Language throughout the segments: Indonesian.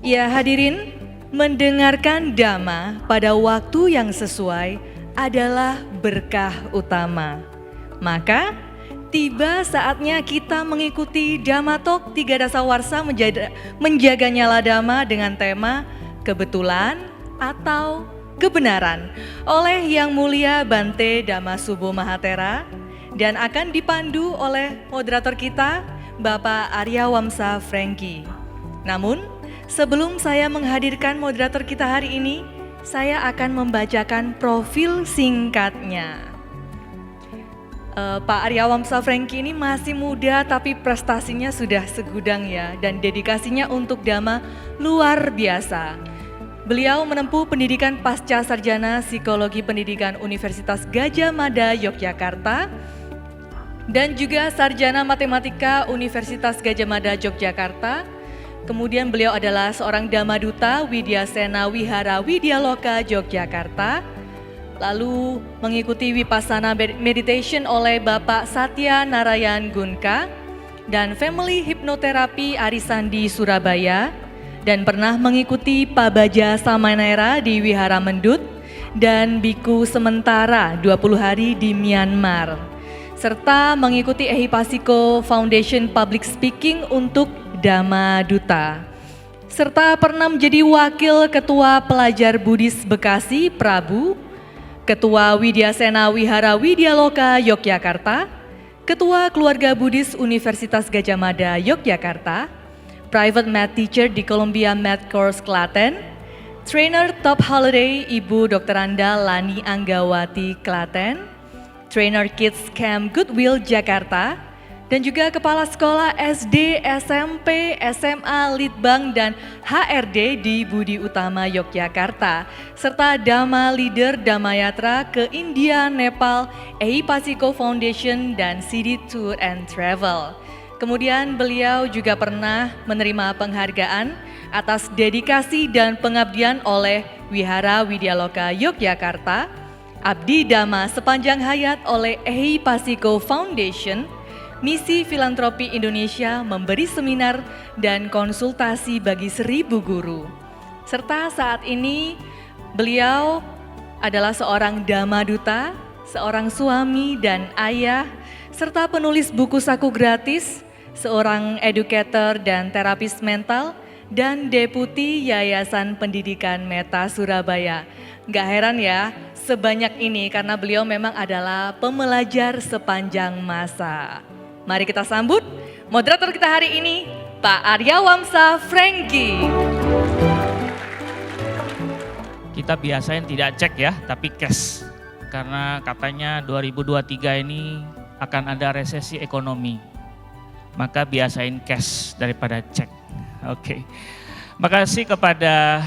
Ya hadirin, mendengarkan dhamma pada waktu yang sesuai adalah berkah utama. Maka tiba saatnya kita mengikuti Dhamma Talk 3 Dasawarsa menjaga nyala dhamma dengan tema kebetulan atau kebenaran oleh Yang Mulia Bante Dhammasubho Mahatera dan akan dipandu oleh moderator kita Bapak Arya Wamsa Franky. Namun sebelum saya menghadirkan moderator kita hari ini, saya akan membacakan profil singkatnya. Pak Arya Wamsa Franky ini masih muda tapi prestasinya sudah segudang ya, dan dedikasinya untuk dhamma luar biasa. Beliau menempuh pendidikan pasca sarjana Psikologi Pendidikan Universitas Gadjah Mada Yogyakarta dan juga sarjana Matematika Universitas Gadjah Mada Yogyakarta. Kemudian beliau adalah seorang Dhamma Duta Widyasena Wihara Widyaloka Yogyakarta. Lalu mengikuti Vipassana Meditation oleh Bapak Satya Narayan Gunka dan Family Hypnotherapy Arisandi Surabaya, dan pernah mengikuti Pabaja Samanera di Wihara Mendut dan Biku Sementara 20 hari di Myanmar, serta mengikuti Ehipasiko Foundation Public Speaking untuk Dhamma Duta, serta pernah menjadi Wakil Ketua Pelajar Buddhis Bekasi Prabu, Ketua Widyasena Wihara Widyaloka Yogyakarta, Ketua Keluarga Buddhis Universitas Gadjah Mada Yogyakarta, Private Math Teacher di Columbia Math Course Klaten, Trainer Top Holiday Ibu Dr. Anda Lani Anggawati Klaten, Trainer Kids Camp Goodwill Jakarta, dan juga Kepala Sekolah SD, SMP, SMA, Litbang, dan HRD di Budi Utama Yogyakarta, serta Dhamma Leader Dhammayatra ke India, Nepal, Ehipasiko Foundation, dan CD Tour and Travel. Kemudian beliau juga pernah menerima penghargaan atas dedikasi dan pengabdian oleh Wihara Widyaloka Yogyakarta, Abdi Dhamma Sepanjang Hayat oleh Ehipasiko Foundation, Misi Filantropi Indonesia memberi seminar dan konsultasi bagi 1000 guru. Serta saat ini beliau adalah seorang Dhamma Duta, seorang suami dan ayah, serta penulis buku saku gratis, seorang educator dan terapis mental, dan Deputi Yayasan Pendidikan Meta Surabaya. Gak heran ya, sebanyak ini karena beliau memang adalah pembelajar sepanjang masa. Mari kita sambut moderator kita hari ini, Pak Arya Wamsa Franky. Kita biasain tidak cek ya, tapi cash. Karena katanya 2023 ini akan ada resesi ekonomi. Maka biasain cash daripada cek. Oke. Makasih kepada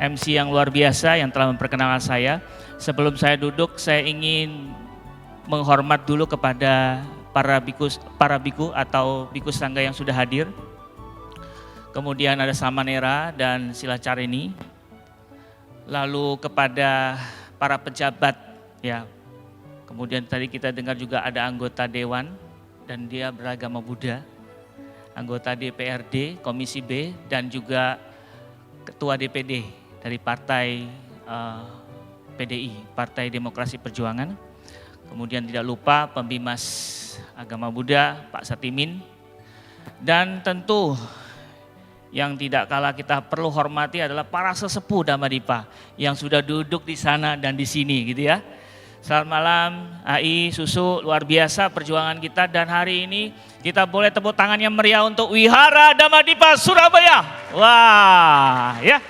MC yang luar biasa yang telah memperkenalkan saya. Sebelum saya duduk, saya ingin menghormat dulu kepada para biku atau biku sangga yang sudah hadir. Kemudian ada Samanera dan Silacarini. Lalu kepada para pejabat ya. Kemudian tadi kita dengar juga ada anggota dewan dan dia beragama Buddha. Anggota DPRD, Komisi B, dan juga Ketua DPD dari Partai PDI, Partai Demokrasi Perjuangan. Kemudian tidak lupa Pembimas Agama Buddha, Pak Satimin. Dan tentu yang tidak kalah kita perlu hormati adalah para sesepuh Dhammadippa yang sudah duduk di sana dan di sini gitu ya. Selamat malam AI, Susu, luar biasa perjuangan kita, dan hari ini kita boleh tepuk tangan yang meriah untuk Wihara Dhammadippa Surabaya. Wah ya.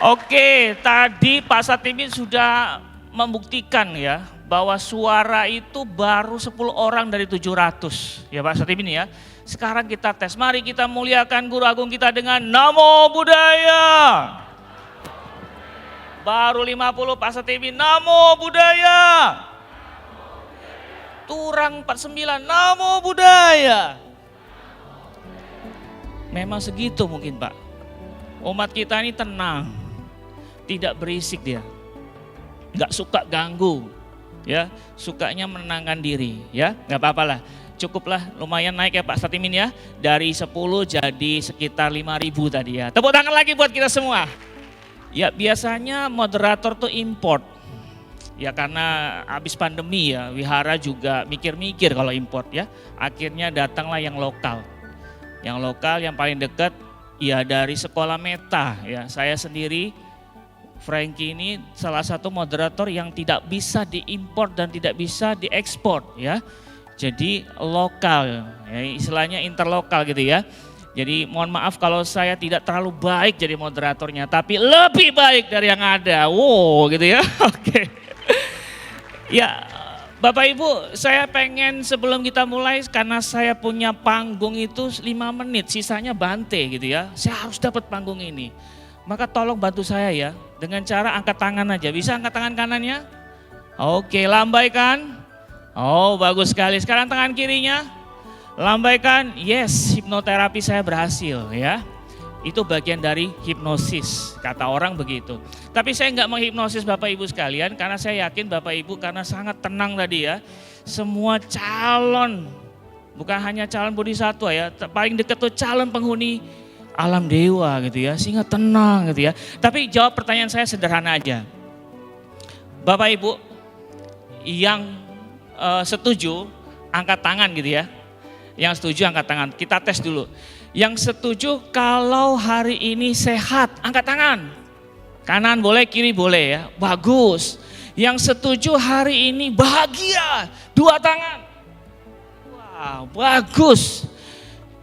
Oke, tadi Pak Satimin sudah membuktikan ya bahwa suara itu baru 10 orang dari 700 ya Pak Satimin ya. Sekarang kita tes, mari kita muliakan Guru Agung kita dengan Namo Buddhaya. Baru 50 Pak Setimin, Namo Buddhaya. Turang 49, Namo Buddhaya. Memang segitu mungkin Pak. Umat kita ini tenang, tidak berisik dia, nggak suka ganggu, ya, sukanya menenangkan diri, ya, nggak apa-apa lah. Cukuplah, lumayan naik ya Pak Satimin ya, dari 10 jadi sekitar 5.000 tadi ya. Tepuk tangan lagi buat kita semua. Ya biasanya moderator tuh import, ya karena habis pandemi ya, wihara juga mikir-mikir kalau import ya. Akhirnya datanglah yang lokal. Yang lokal yang paling dekat ya dari sekolah Meta ya. Saya sendiri, Frankie ini salah satu moderator yang tidak bisa diimpor dan tidak bisa diekspor ya. Jadi lokal, ya, istilahnya interlokal gitu ya. Jadi mohon maaf kalau saya tidak terlalu baik jadi moderatornya, tapi lebih baik dari yang ada. Wow gitu ya, oke. Ya Bapak Ibu, saya pengen sebelum kita mulai, karena saya punya panggung itu 5 menit, sisanya bante gitu ya. Saya harus dapat panggung ini. Maka tolong bantu saya ya, dengan cara angkat tangan aja. Bisa angkat tangan kanannya? Oke, lambaikan. Oh bagus sekali, sekarang tangan kirinya, lambaikan, yes hipnoterapi saya berhasil ya. Itu bagian dari hipnosis, kata orang begitu. Tapi saya nggak menghipnosis Bapak Ibu sekalian, karena saya yakin Bapak Ibu karena sangat tenang tadi ya. Semua calon, bukan hanya calon bodhisattva ya, paling dekat tuh calon penghuni alam dewa gitu ya, sehingga tenang gitu ya. Tapi jawab pertanyaan saya sederhana aja. Bapak Ibu yang setuju angkat tangan gitu ya. Yang setuju angkat tangan. Kita tes dulu. Yang setuju kalau hari ini sehat, angkat tangan. Kanan boleh, kiri boleh ya. Bagus. Yang setuju hari ini bahagia, 2 tangan. Wow, bagus.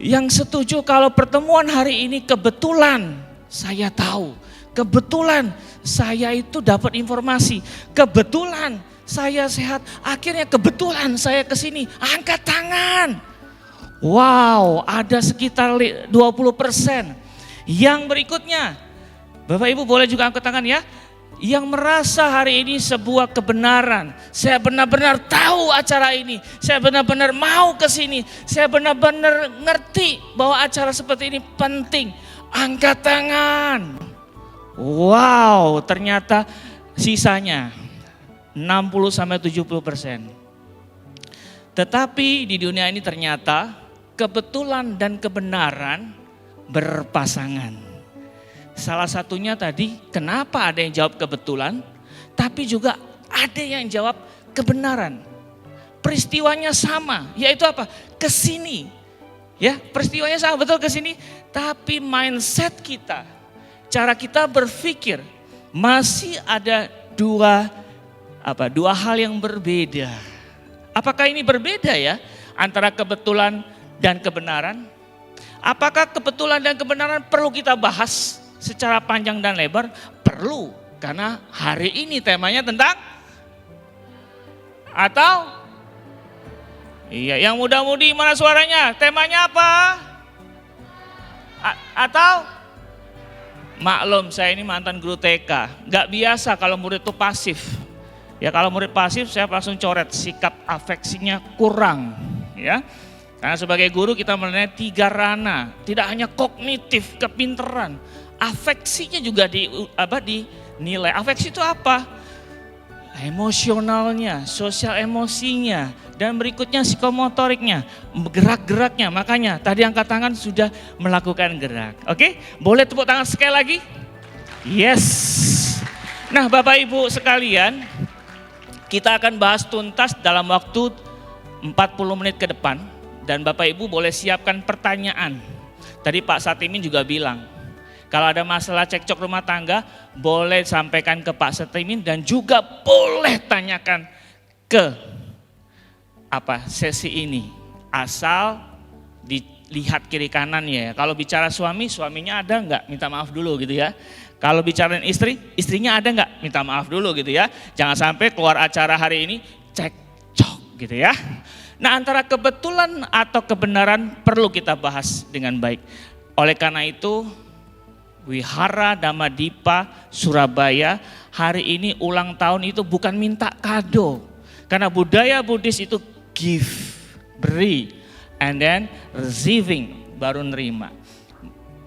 Yang setuju kalau pertemuan hari ini kebetulan, saya tahu. Kebetulan saya itu dapat informasi. Kebetulan saya sehat, akhirnya kebetulan saya kesini, angkat tangan. Wow, ada sekitar 20%. Yang berikutnya, Bapak Ibu boleh juga angkat tangan ya. Yang merasa hari ini sebuah kebenaran, saya benar-benar tahu acara ini, saya benar-benar mau kesini, saya benar-benar ngerti bahwa acara seperti ini penting, angkat tangan. Wow, ternyata sisanya 60-70%. Tetapi di dunia ini ternyata kebetulan dan kebenaran berpasangan. Salah satunya tadi kenapa ada yang jawab kebetulan, tapi juga ada yang jawab kebenaran. Peristiwanya sama, yaitu apa? Kesini. Ya, peristiwanya sama betul kesini, tapi mindset kita, cara kita berpikir masih ada dua hal yang berbeda. Apakah ini berbeda ya antara kebetulan dan kebenaran? Apakah kebetulan dan kebenaran perlu kita bahas secara panjang dan lebar? Perlu, karena hari ini temanya tentang atau iya, yang muda-mudi mana suaranya? Temanya apa? Atau maklum saya ini mantan guru TK, nggak biasa kalau murid itu pasif. Ya kalau murid pasif saya langsung coret, sikap afeksinya kurang ya. Karena sebagai guru kita menilai 3 rana, tidak hanya kognitif, kepinteran, afeksinya juga dinilai. Afeksi itu apa? Emosionalnya, sosial emosinya, dan berikutnya psikomotoriknya, gerak-geraknya. Makanya tadi angkat tangan sudah melakukan gerak. Oke, boleh tepuk tangan sekali lagi? Yes. Nah Bapak Ibu sekalian, kita akan bahas tuntas dalam waktu 40 menit ke depan. Dan Bapak Ibu boleh siapkan pertanyaan. Tadi Pak Satimin juga bilang, kalau ada masalah cekcok rumah tangga, boleh sampaikan ke Pak Satimin dan juga boleh tanyakan ke sesi ini. Asal dilihat kiri kanan ya. Kalau bicara suami, suaminya ada enggak? Minta maaf dulu gitu ya. Kalau bicara istri, istrinya ada enggak? Minta maaf dulu gitu ya. Jangan sampai keluar acara hari ini cekcok gitu ya. Nah antara kebetulan atau kebenaran perlu kita bahas dengan baik. Oleh karena itu Wihara Dhamma Dipa Surabaya hari ini ulang tahun itu bukan minta kado. Karena budaya Buddhis itu give, beri, and then receiving, baru nerima.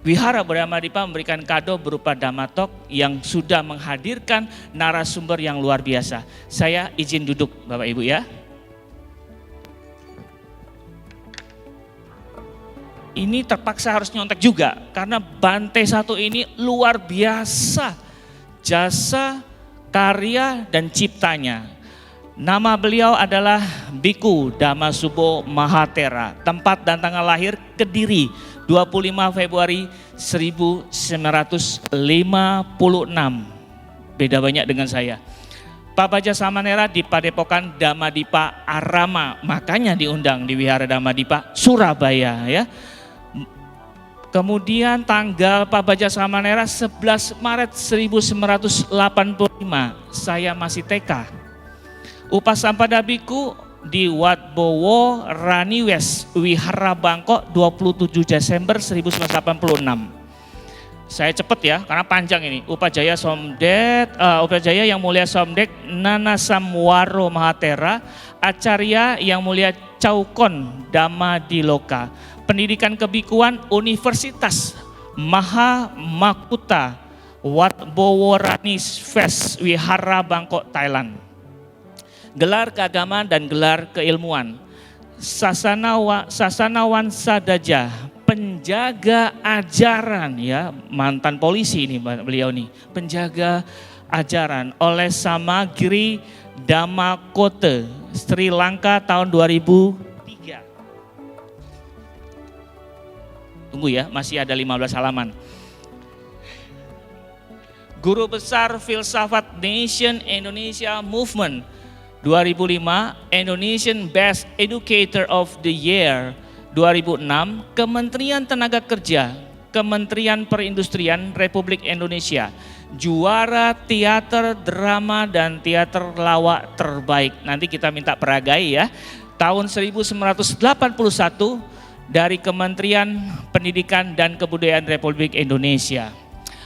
Wihara Bradamadipa memberikan kado berupa Dhammatalk yang sudah menghadirkan narasumber yang luar biasa. Saya izin duduk Bapak Ibu ya. Ini terpaksa harus nyontek juga karena Bante satu ini luar biasa. Jasa, karya, dan ciptanya. Nama beliau adalah Biku Dhammasubbo Mahathera. Tempat dan tanggal lahir Kediri, 25 Februari 1956. Beda banyak dengan saya. Pak Baja Samanera di Padepokan Dhamadipa Arama, makanya diundang di Wihara Dhamadipa Surabaya ya. Kemudian tanggal Pak Baja Samanera 11 Maret 1985, saya masih TK. Upasampada Biku di Wat Bowo Raniwes Wihara Bangkok 27 Desember 1986. Saya cepet ya karena panjang ini. Upajaya Yang Mulia Somdek Nana Samwaro Mahathera, Acarya Yang Mulia Chaukon Dhammadiloka. Pendidikan kebikuan Universitas Maha Makuta Wat Bowo Raniwes Wihara Bangkok Thailand. Gelar keagamaan dan gelar keilmuan. Sasanawan Sadaja, penjaga ajaran ya, mantan polisi ini beliau nih, penjaga ajaran oleh Samagiri Dhammakote, Sri Lanka tahun 2003. Tunggu ya, masih ada 15 halaman. Guru Besar Filsafat Nation Indonesia Movement 2005, Indonesian Best Educator of the Year 2006, Kementerian Tenaga Kerja, Kementerian Perindustrian Republik Indonesia, juara teater, drama, dan teater lawak terbaik. Nanti kita minta peragai ya. Tahun 1981 dari Kementerian Pendidikan dan Kebudayaan Republik Indonesia.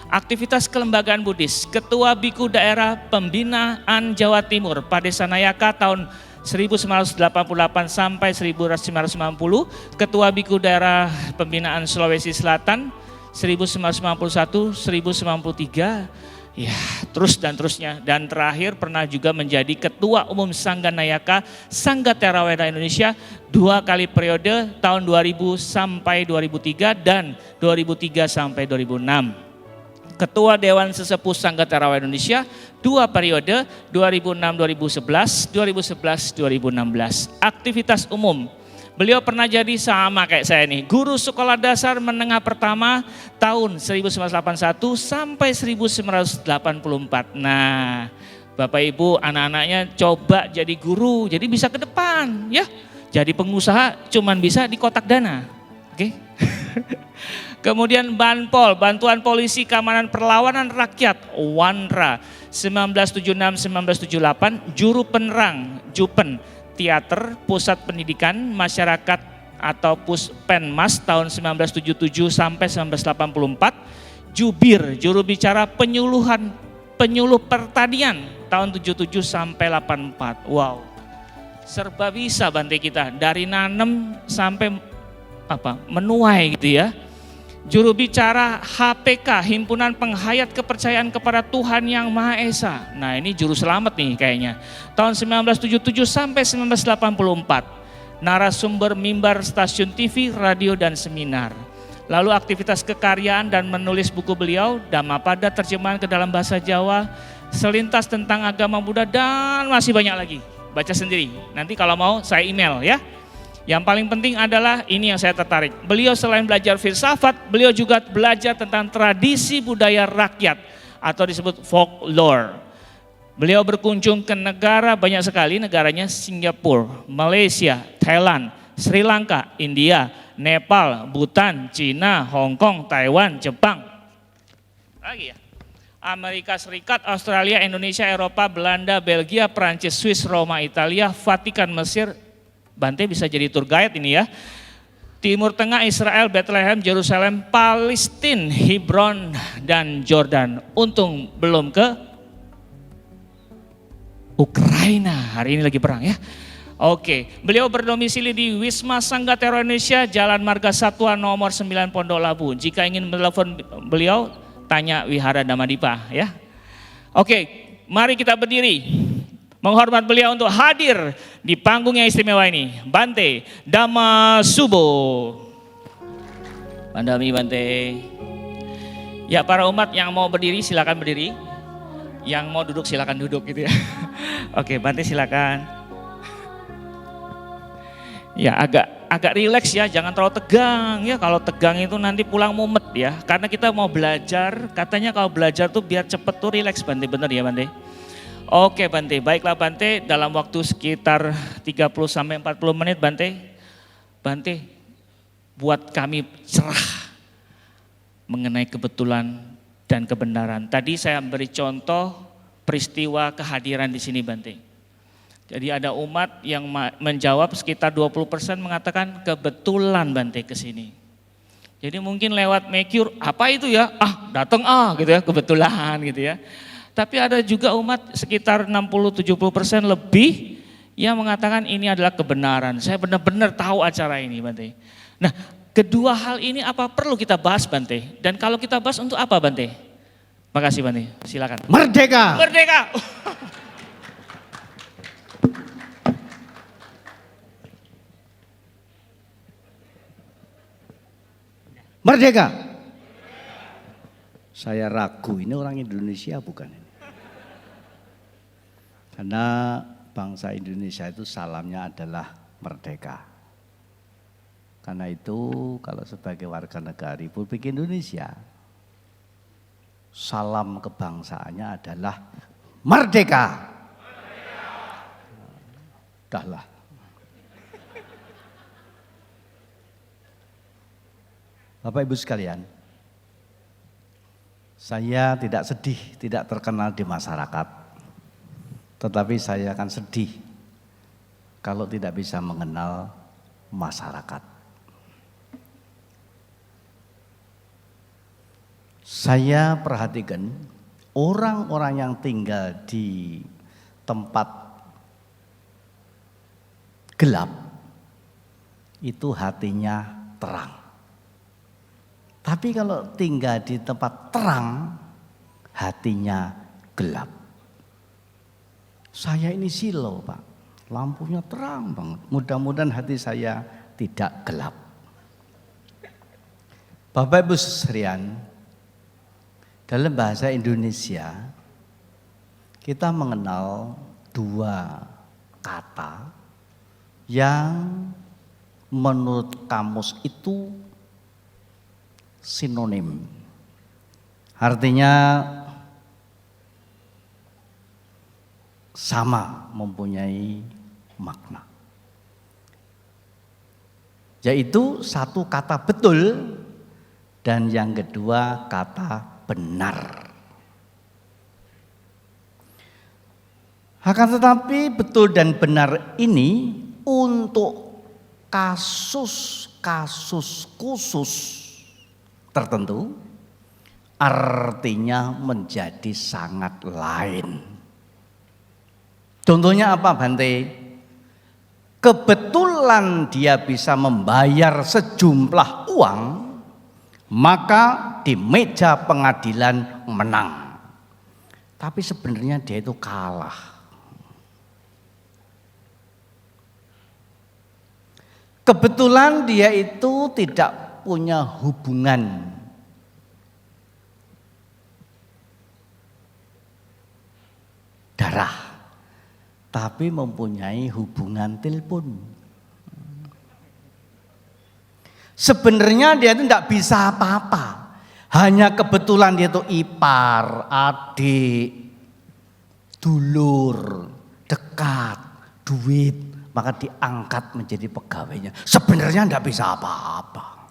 Aktivitas kelembagaan Buddhis, Ketua Biku Daerah Pembinaan Jawa Timur, Padesanayaka tahun 1988 sampai 1990, Ketua Biku Daerah Pembinaan Sulawesi Selatan 1991-1993, ya terus dan terusnya. Dan terakhir pernah juga menjadi Ketua Umum Sangga Nayaka Sangga Theravada Indonesia 2 kali periode tahun 2000 sampai 2003 dan 2003 sampai 2006. Ketua Dewan Sesepuh Sangga Theravada Indonesia 2 periode 2006-2011, 2011-2016. Aktivitas umum, beliau pernah jadi sama kayak saya nih, guru sekolah dasar menengah pertama tahun 1981 sampai 1984. Nah, Bapak Ibu anak-anaknya coba jadi guru, jadi bisa ke depan ya. Jadi pengusaha cuman bisa di kotak dana. Oke. Kemudian Banpol, Bantuan Polisi Keamanan Perlawanan Rakyat, WANRA, 1976-1978, Juru Penerang, Jupen, Teater, Pusat Pendidikan Masyarakat atau Puspenmas tahun 1977 sampai 1984, Jubir, Juru Bicara Penyuluh Pertanian tahun 77 sampai 84. Wow, serba bisa Bante kita, dari nanem sampai menuai gitu ya. Juru bicara HPK, Himpunan Penghayat Kepercayaan kepada Tuhan Yang Maha Esa. Nah ini juru selamat nih kayaknya. Tahun 1977 sampai 1984. Narasumber mimbar stasiun TV, radio, dan seminar. Lalu aktivitas kekaryaan dan menulis buku beliau, Dhammapada terjemahan ke dalam bahasa Jawa, selintas tentang agama Buddha, dan masih banyak lagi. Baca sendiri, nanti kalau mau saya email ya. Yang paling penting adalah ini yang saya tertarik. Beliau selain belajar filsafat, beliau juga belajar tentang tradisi budaya rakyat atau disebut folklore. Beliau berkunjung ke negara banyak sekali, negaranya Singapura, Malaysia, Thailand, Sri Lanka, India, Nepal, Bhutan, Cina, Hong Kong, Taiwan, Jepang. Lagi ya. Amerika Serikat, Australia, Indonesia, Eropa, Belanda, Belgia, Prancis, Swiss, Roma, Italia, Vatikan, Mesir. Bante bisa jadi tour guide ini ya. Timur Tengah, Israel, Bethlehem, Yerusalem, Palestina, Hebron, dan Jordan. Untung belum ke Ukraina. Hari ini lagi perang ya. Oke, beliau berdomisili di Wisma Sanggatera Indonesia, Jalan Marga Satwa nomor 9 Pondok Labu. Jika ingin menelpon beliau, tanya Wihara Damadipa ya. Oke, mari kita berdiri menghormat beliau untuk hadir di panggung yang istimewa ini. Bante Dhamma Subo. Bandami Bante. Ya, para umat yang mau berdiri silakan berdiri. Yang mau duduk silakan duduk gitu ya. Oke, Bante silakan. Ya, agak rileks ya, jangan terlalu tegang ya. Kalau tegang itu nanti pulang mumet ya. Karena kita mau belajar, katanya kalau belajar tuh biar cepet tuh rileks Bante, bener ya Bante? Oke Bante, baiklah Bante, dalam waktu sekitar 30 sampai 40 menit Bante. Bante, buat kami cerah mengenai kebetulan dan kebenaran. Tadi saya beri contoh peristiwa kehadiran di sini Bante. Jadi ada umat yang menjawab sekitar 20% mengatakan kebetulan Bante ke sini. Jadi mungkin lewat Mecure, apa itu ya? Datang gitu ya, kebetulan gitu ya. Tapi ada juga umat sekitar 60-70% lebih yang mengatakan ini adalah kebenaran. Saya benar-benar tahu acara ini Bante. Nah, kedua hal ini apa perlu kita bahas Bante? Dan kalau kita bahas untuk apa Bante? Makasih Bante, silakan. Merdeka! Merdeka! Merdeka! Saya ragu ini orang Indonesia bukan? Karena bangsa Indonesia itu salamnya adalah merdeka. Karena itu kalau sebagai warga negara Republik Indonesia, salam kebangsaannya adalah merdeka. Udahlah. Bapak Ibu sekalian, saya tidak sedih, tidak terkenal di masyarakat. Tetapi saya akan sedih kalau tidak bisa mengenal masyarakat. Saya perhatikan orang-orang yang tinggal di tempat gelap, itu hatinya terang. Tapi kalau tinggal di tempat terang, hatinya gelap. Saya ini silau Pak, lampunya terang banget. Mudah-mudahan hati saya tidak gelap. Bapak Ibu sekalian, dalam bahasa Indonesia, kita mengenal dua kata yang menurut kamus itu sinonim. Artinya sama, mempunyai makna. Yaitu satu kata betul dan yang kedua kata benar. Akan tetapi betul dan benar ini untuk kasus-kasus khusus tertentu artinya menjadi sangat lain. Contohnya apa Bante? Kebetulan dia bisa membayar sejumlah uang, maka di meja pengadilan menang. Tapi sebenarnya dia itu kalah. Kebetulan dia itu tidak punya hubungan darah, tapi mempunyai hubungan telepon. Sebenarnya dia itu tidak bisa apa-apa, hanya kebetulan dia itu ipar, adik, dulur, dekat, duit, maka diangkat menjadi pegawainya. Sebenarnya tidak bisa apa-apa.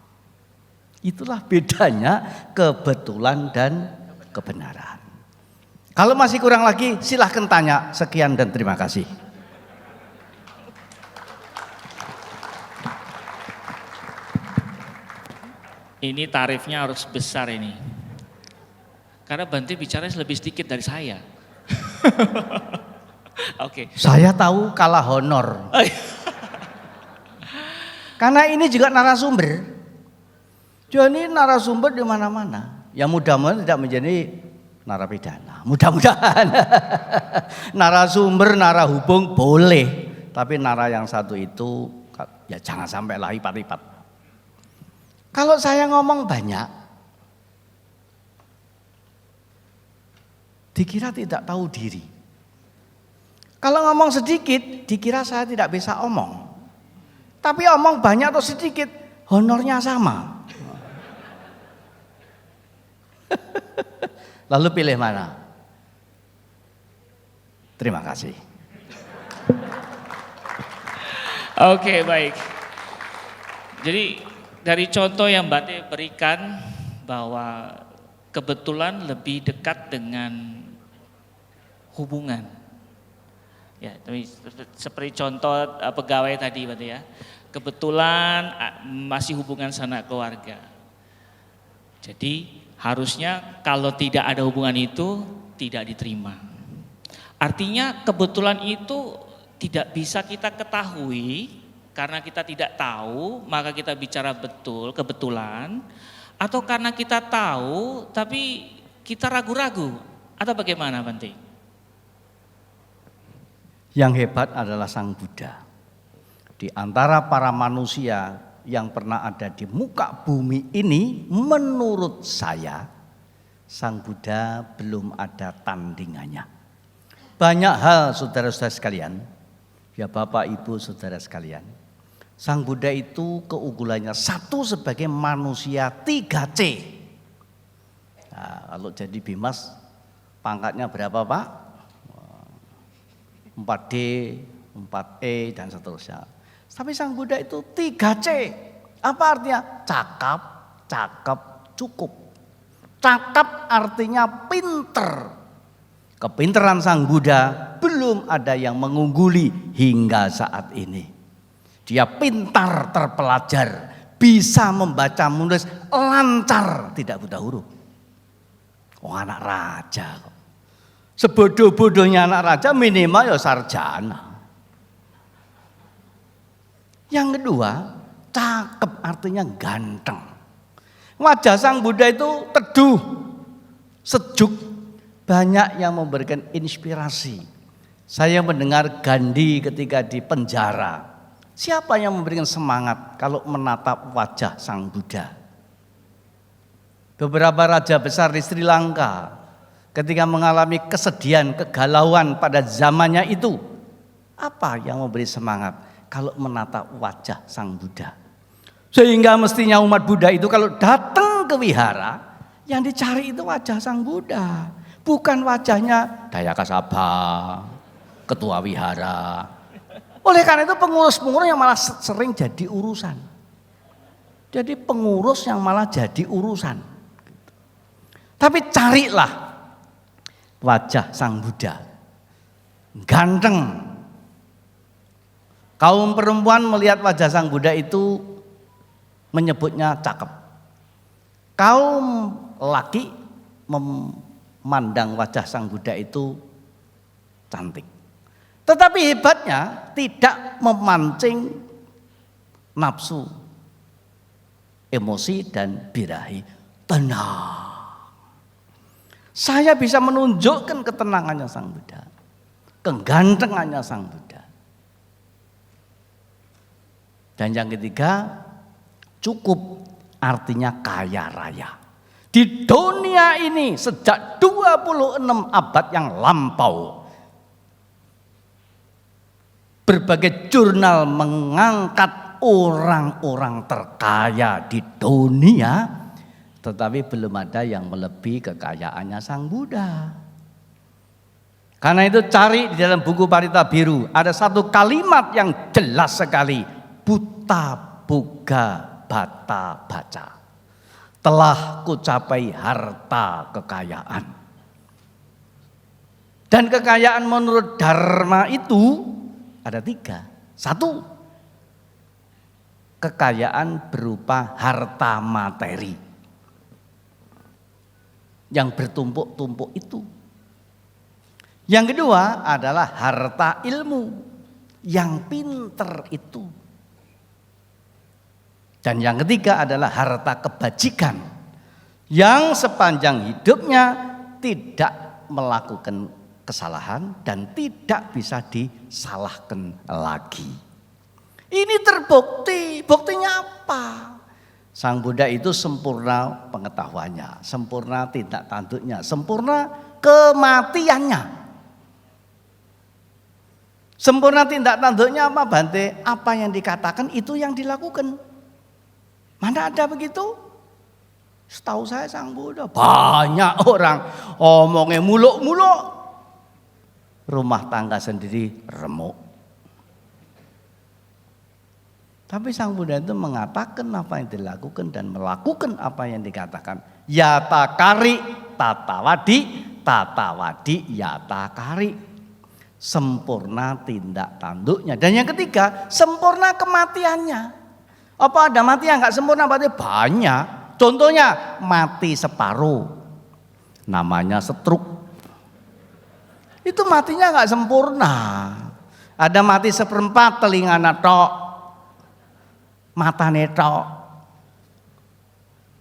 Itulah bedanya kebetulan dan kebenaran. Kalau masih kurang lagi silahkan tanya. Sekian dan terima kasih. Ini tarifnya harus besar ini. Karena Bante bicaranya lebih sedikit dari saya. Oke. Saya tahu kalah honor. Karena ini juga narasumber. Jadi narasumber di mana-mana. Yang mudah-mudahan tidak menjadi narapidana. Mudah-mudahan. Narasumber, narahubung boleh. Tapi nara yang satu itu ya jangan sampai lah lipat-lipat. Kalau saya ngomong banyak, dikira tidak tahu diri. Kalau ngomong sedikit, dikira saya tidak bisa omong. Tapi omong banyak atau sedikit, honornya sama. Lalu pilih mana? Terima kasih. Oke, baik. Jadi dari contoh yang Mbak Teh berikan bahwa kebetulan lebih dekat dengan hubungan. Ya, seperti contoh pegawai tadi Mbak Teh ya. Kebetulan masih hubungan sanak keluarga. Jadi harusnya kalau tidak ada hubungan itu tidak diterima. Artinya kebetulan itu tidak bisa kita ketahui karena kita tidak tahu maka kita bicara betul kebetulan, atau karena kita tahu tapi kita ragu-ragu, atau bagaimana Bante? Yang hebat adalah Sang Buddha. Di antara para manusia yang pernah ada di muka bumi ini, menurut saya Sang Buddha belum ada tandingannya. Banyak hal saudara-saudara sekalian, ya Bapak Ibu saudara sekalian, Sang Buddha itu keunggulannya satu sebagai manusia 3C. Nah, kalau jadi Bimas pangkatnya berapa Pak? 4D, 4E dan seterusnya. Tapi Sang Buddha itu 3C. Apa artinya? Cakap, cakep, cukup. Cakap artinya pinter. Kepinteran Sang Buddha belum ada yang mengungguli hingga saat ini. Dia pintar terpelajar, bisa membaca menulis lancar, tidak buta huruf. Oh, anak raja kok. Sebodoh-bodohnya anak raja minimal ya sarjana. Yang kedua, cakep artinya ganteng. Wajah Sang Buddha itu teduh, sejuk, banyak yang memberikan inspirasi. Saya mendengar Gandhi ketika di penjara. Siapa yang memberikan semangat kalau menatap wajah Sang Buddha? Beberapa raja besar di Sri Lanka ketika mengalami kesedihan, kegalauan pada zamannya itu, apa yang memberi semangat kalau menatap wajah Sang Buddha? Sehingga mestinya umat Buddha itu kalau datang ke wihara, yang dicari itu wajah Sang Buddha, bukan wajahnya Dayakasaba, ketua wihara. Oleh karena itu pengurus-pengurus yang malah sering jadi urusan. Jadi pengurus yang malah jadi urusan. Tapi carilah wajah Sang Buddha, ganteng. Kaum perempuan melihat wajah Sang Buddha itu menyebutnya cakep. Kaum laki memandang wajah Sang Buddha itu cantik. Tetapi hebatnya tidak memancing nafsu, emosi dan birahi. Tenang. Saya bisa menunjukkan ketenangannya Sang Buddha, kegantengannya Sang Buddha. Dan yang ketiga, cukup artinya kaya raya. Di dunia ini sejak 26 abad yang lampau, berbagai jurnal mengangkat orang-orang terkaya di dunia, tetapi belum ada yang melebihi kekayaannya Sang Buddha. Karena itu cari di dalam buku Parita Biru, ada satu kalimat yang jelas sekali. Buta boga bata baca, telah kucapai harta kekayaan. Dan kekayaan menurut Dharma itu ada 3. 1, kekayaan berupa harta materi yang bertumpuk-tumpuk itu. Yang kedua adalah harta ilmu, yang pinter itu. Dan yang ketiga adalah harta kebajikan, yang sepanjang hidupnya tidak melakukan kesalahan dan tidak bisa disalahkan lagi. Ini terbukti. Buktinya apa? Sang Buddha itu sempurna pengetahuannya, sempurna tindak tanduknya, sempurna kematiannya. Sempurna tindak tanduknya apa Bante? Apa yang dikatakan itu yang dilakukan. Mana ada begitu? Setahu saya Sang Buddha banyak orang omongnya muluk-muluk, rumah tangga sendiri remuk. Tapi Sang Buddha itu mengatakan apa yang dilakukan dan melakukan apa yang dikatakan. Yata kari tatawadi, tatawadi yata kari. Sempurna tindak tanduknya. Dan yang ketiga, sempurna kematiannya. Apa ada mati yang gak sempurna? Berarti banyak. Contohnya mati separuh, namanya stroke. Itu matinya gak sempurna. Ada mati seperempat, telinga tok, mata netok.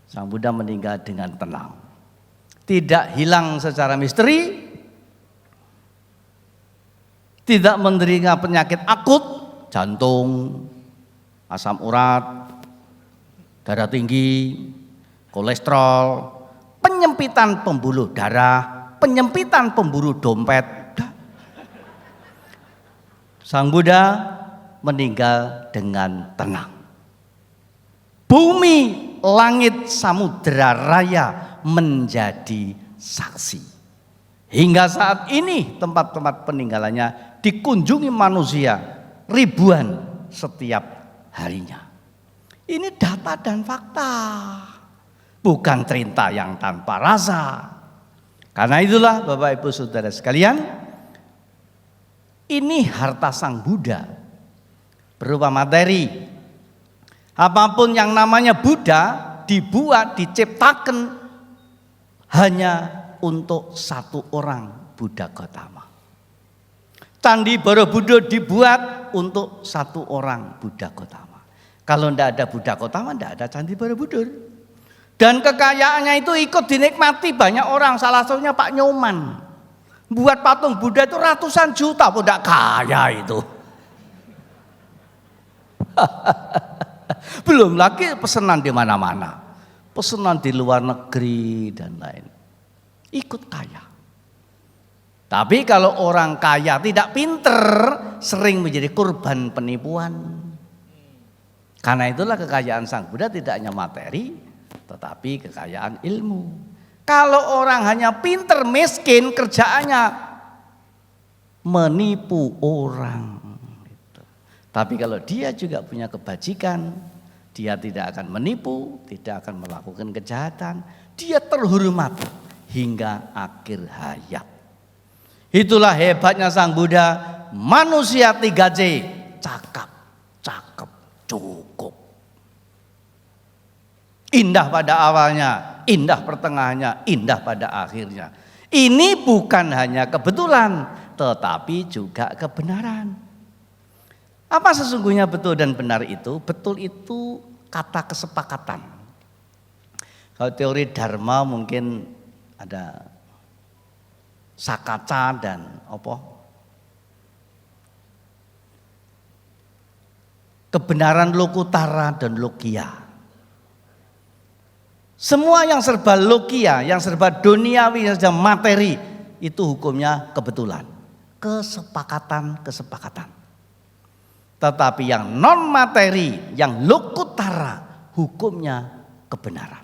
Sang Buddha meninggal dengan tenang. Tidak hilang secara misteri, tidak menderita penyakit akut, jantung, asam urat, darah tinggi, kolesterol, penyempitan pembuluh darah, penyempitan pembuluh dompet. Sang Buddha meninggal dengan tenang. Bumi, langit, samudera raya menjadi saksi. Hingga saat ini tempat-tempat peninggalannya dikunjungi manusia ribuan setiap harinya. Ini data dan fakta, bukan cerita yang tanpa rasa. Karena itulah Bapak Ibu Saudara sekalian, ini harta Sang Buddha berupa materi. Apapun yang namanya Buddha dibuat, diciptakan hanya untuk satu orang Buddha Gautama. Candi Borobudur dibuat untuk satu orang Buddha Gautama. Kalau tidak ada Buddha Gautama, tidak ada Candi Borobudur. Dan kekayaannya itu ikut dinikmati banyak orang. Salah satunya Pak Nyoman. Buat patung Buddha itu ratusan juta, tidak kaya itu. Belum lagi pesanan di mana-mana. Pesanan di luar negeri dan lain. Ikut kaya. Tapi kalau orang kaya tidak pinter, sering menjadi korban penipuan. Karena itulah kekayaan Sang Buddha tidak hanya materi, tetapi kekayaan ilmu. Kalau orang hanya pinter, miskin, kerjaannya menipu orang. Tapi kalau dia juga punya kebajikan, dia tidak akan menipu, tidak akan melakukan kejahatan, dia terhormat hingga akhir hayat. Itulah hebatnya Sang Buddha, manusia 3C, cakap, cakep, cukup. Indah pada awalnya, indah pertengahannya, indah pada akhirnya. Ini bukan hanya kebetulan, tetapi juga kebenaran. Apa sesungguhnya betul dan benar itu? Betul itu kata kesepakatan. Kalau teori Dharma mungkin ada Sakaca dan apa? Kebenaran Lokutara dan Lokia. Semua yang serba Lokia, yang serba duniawi, yang serba materi, itu hukumnya kebetulan. Kesepakatan. Tetapi yang non materi, yang Lokutara, hukumnya kebenaran.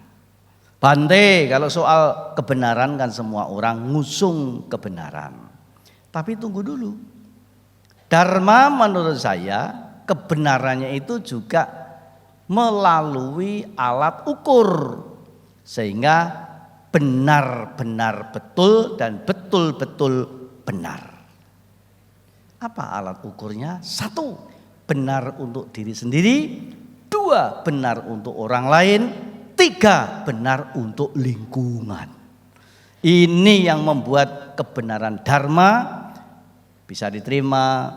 Bante, kalau soal kebenaran kan semua orang ngusung kebenaran. Tapi tunggu dulu. Dharma menurut saya kebenarannya itu juga melalui alat ukur. Sehingga benar-benar betul dan betul-betul benar. Apa alat ukurnya? 1, benar untuk diri sendiri. 2, benar untuk orang lain. 3, benar untuk lingkungan. Ini yang membuat kebenaran dharma bisa diterima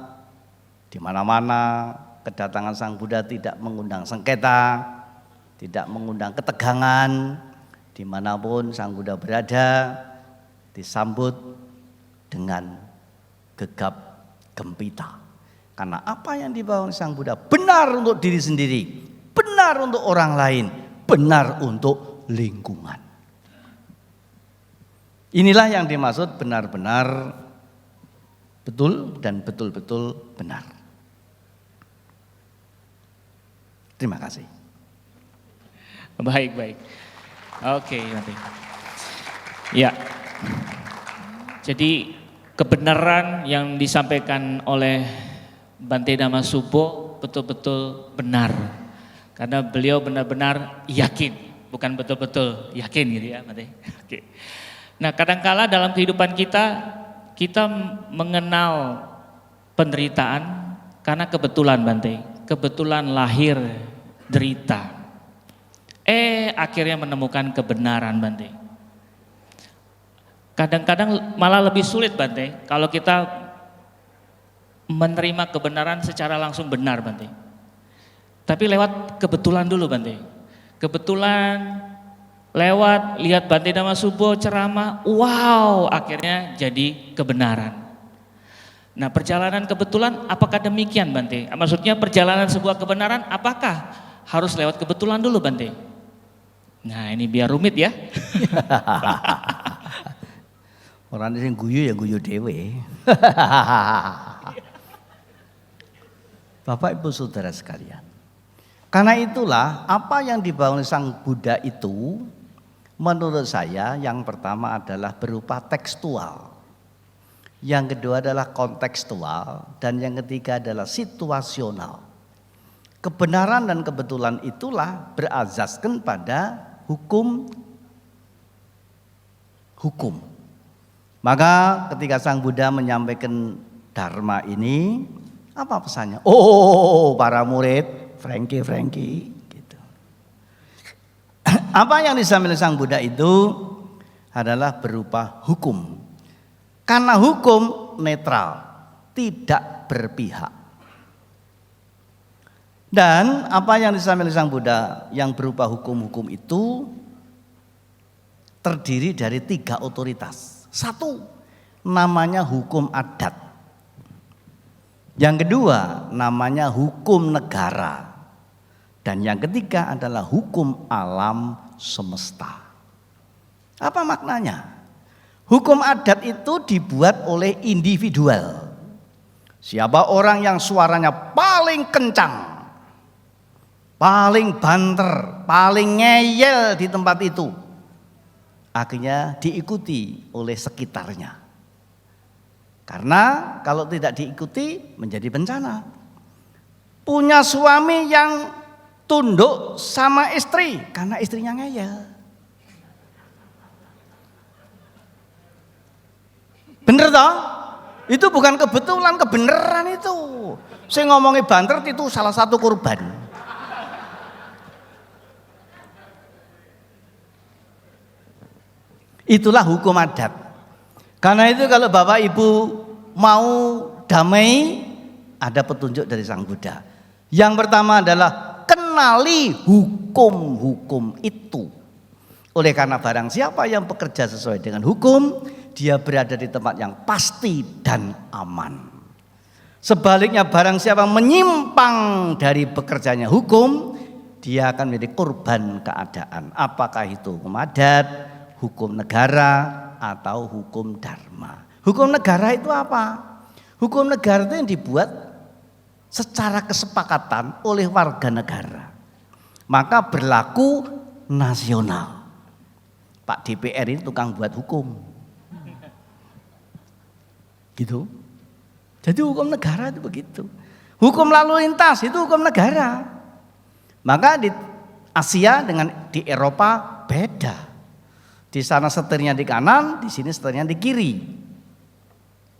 di mana-mana. Kedatangan Sang Buddha tidak mengundang sengketa, tidak mengundang ketegangan. Dimanapun Sang Buddha berada, disambut dengan gegap gempita. Karena apa yang dibawa oleh Sang Buddha benar untuk diri sendiri, benar untuk orang lain, benar untuk lingkungan. Inilah yang dimaksud benar-benar betul dan betul-betul benar. Terima kasih. Baik. Oke, nanti. Ya. Jadi kebenaran yang disampaikan oleh Bante Dhamma Subbo betul-betul benar. Karena beliau benar-benar yakin, bukan betul-betul yakin gitu ya, Bante. Oke. Nah, kadangkala dalam kehidupan kita mengenal penderitaan karena kebetulan, Bante. Kebetulan lahir derita. Akhirnya menemukan kebenaran, Bante. Kadang-kadang malah lebih sulit, Bante, kalau kita menerima kebenaran secara langsung benar, Bante. Tapi lewat kebetulan dulu, Bante. Kebetulan lewat lihat Bante Dhamma Subbo ceramah, wow, akhirnya jadi kebenaran. Nah, perjalanan kebetulan apakah demikian, Bante? Maksudnya perjalanan sebuah kebenaran apakah harus lewat kebetulan dulu, Bante? Nah, ini biar rumit ya. Orang yang guyu ya guyu dewe. Bapak Ibu Saudara sekalian. Karena itulah apa yang dibangun Sang Buddha itu menurut saya yang pertama adalah berupa tekstual. Yang kedua adalah kontekstual dan yang ketiga adalah situasional. Kebenaran dan kebetulan itulah berazaskan pada hukum. Maka ketika Sang Buddha menyampaikan dharma ini, apa pesannya? Oh, para murid, Frankie gitu. Apa yang disampaikan Sang Buddha itu adalah berupa hukum. Karena hukum netral, tidak berpihak. Dan apa yang disampaikan Sang Buddha yang berupa hukum-hukum itu terdiri dari 3 otoritas. 1, namanya hukum adat. Yang kedua, namanya hukum negara. Dan yang ketiga adalah hukum alam semesta. Apa maknanya? Hukum adat itu dibuat oleh individual. Siapa orang yang suaranya paling kencang, paling banter, paling ngeyel di tempat itu, akhirnya diikuti oleh sekitarnya. Karena kalau tidak diikuti menjadi bencana. Punya suami yang tunduk sama istri karena istrinya ngeyel. Bener toh? Itu bukan kebetulan, kebenaran itu. Saya ngomongin banter itu salah satu korban. Itulah hukum adat. Karena itu kalau Bapak Ibu mau damai, ada petunjuk dari Sang Buddha. Yang pertama adalah kenali hukum-hukum itu. Oleh karena barang siapa yang bekerja sesuai dengan hukum, dia berada di tempat yang pasti dan aman. Sebaliknya barang siapa menyimpang dari bekerjanya hukum, dia akan menjadi korban keadaan. Apakah itu hukum adat, hukum negara, atau hukum dharma. Hukum negara itu apa? Hukum negara itu yang dibuat secara kesepakatan oleh warga negara. Maka berlaku nasional. Pak DPR ini tukang buat hukum. Gitu. Jadi hukum negara itu begitu. Hukum lalu lintas itu hukum negara. Maka di Asia dengan di Eropa beda. Di sana setirnya di kanan, di sini setirnya di kiri.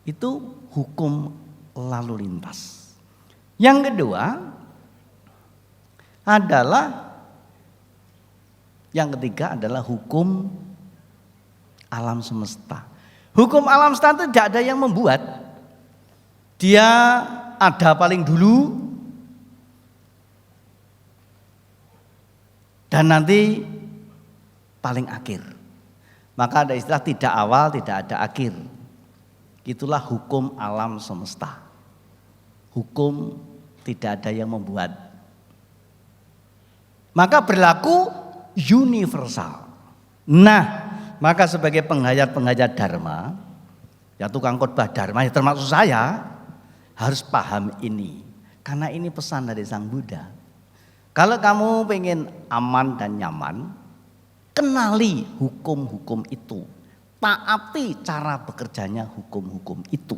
Itu hukum lalu lintas. Yang kedua adalah, yang ketiga adalah hukum alam semesta. Hukum alam semesta itu tidak ada yang membuat. Dia ada paling dulu dan nanti paling akhir. Maka ada istilah tidak awal, tidak ada akhir. Itulah hukum alam semesta. Hukum tidak ada yang membuat. Maka berlaku universal. Nah, maka sebagai penghayat-penghayat dharma, ya tukang khotbah dharma, ya termasuk saya, harus paham ini. Karena ini pesan dari Sang Buddha. Kalau kamu pengen aman dan nyaman, kenali hukum-hukum itu. Taati cara bekerjanya hukum-hukum itu.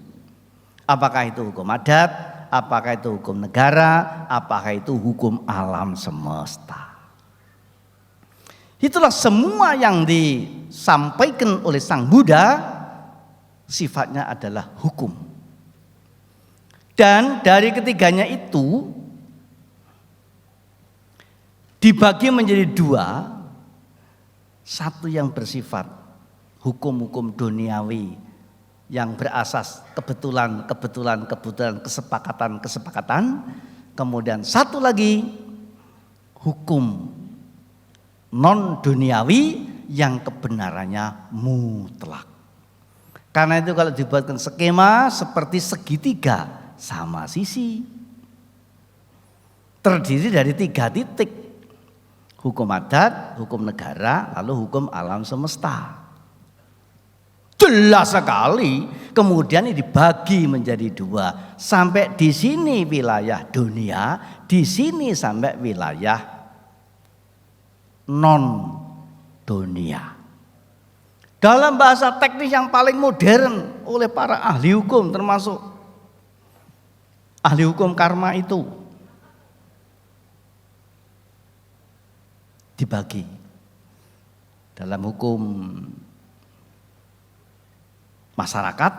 Apakah itu hukum adat, apakah itu hukum negara, apakah itu hukum alam semesta. Itulah semua yang disampaikan oleh Sang Buddha sifatnya adalah hukum. Dan dari ketiganya itu dibagi menjadi dua. Satu yang bersifat hukum-hukum duniawi yang berasas kebetulan, kesepakatan. Kemudian satu lagi hukum non duniawi yang kebenarannya mutlak. Karena itu kalau dibuatkan skema seperti segitiga sama sisi, terdiri dari 3 titik. Hukum adat, hukum negara, lalu hukum alam semesta. Jelas sekali. Kemudian ini dibagi menjadi 2. Sampai di sini wilayah dunia, di sini sampai wilayah non dunia. Dalam bahasa teknis yang paling modern oleh para ahli hukum, termasuk ahli hukum karma itu, dibagi dalam hukum masyarakat,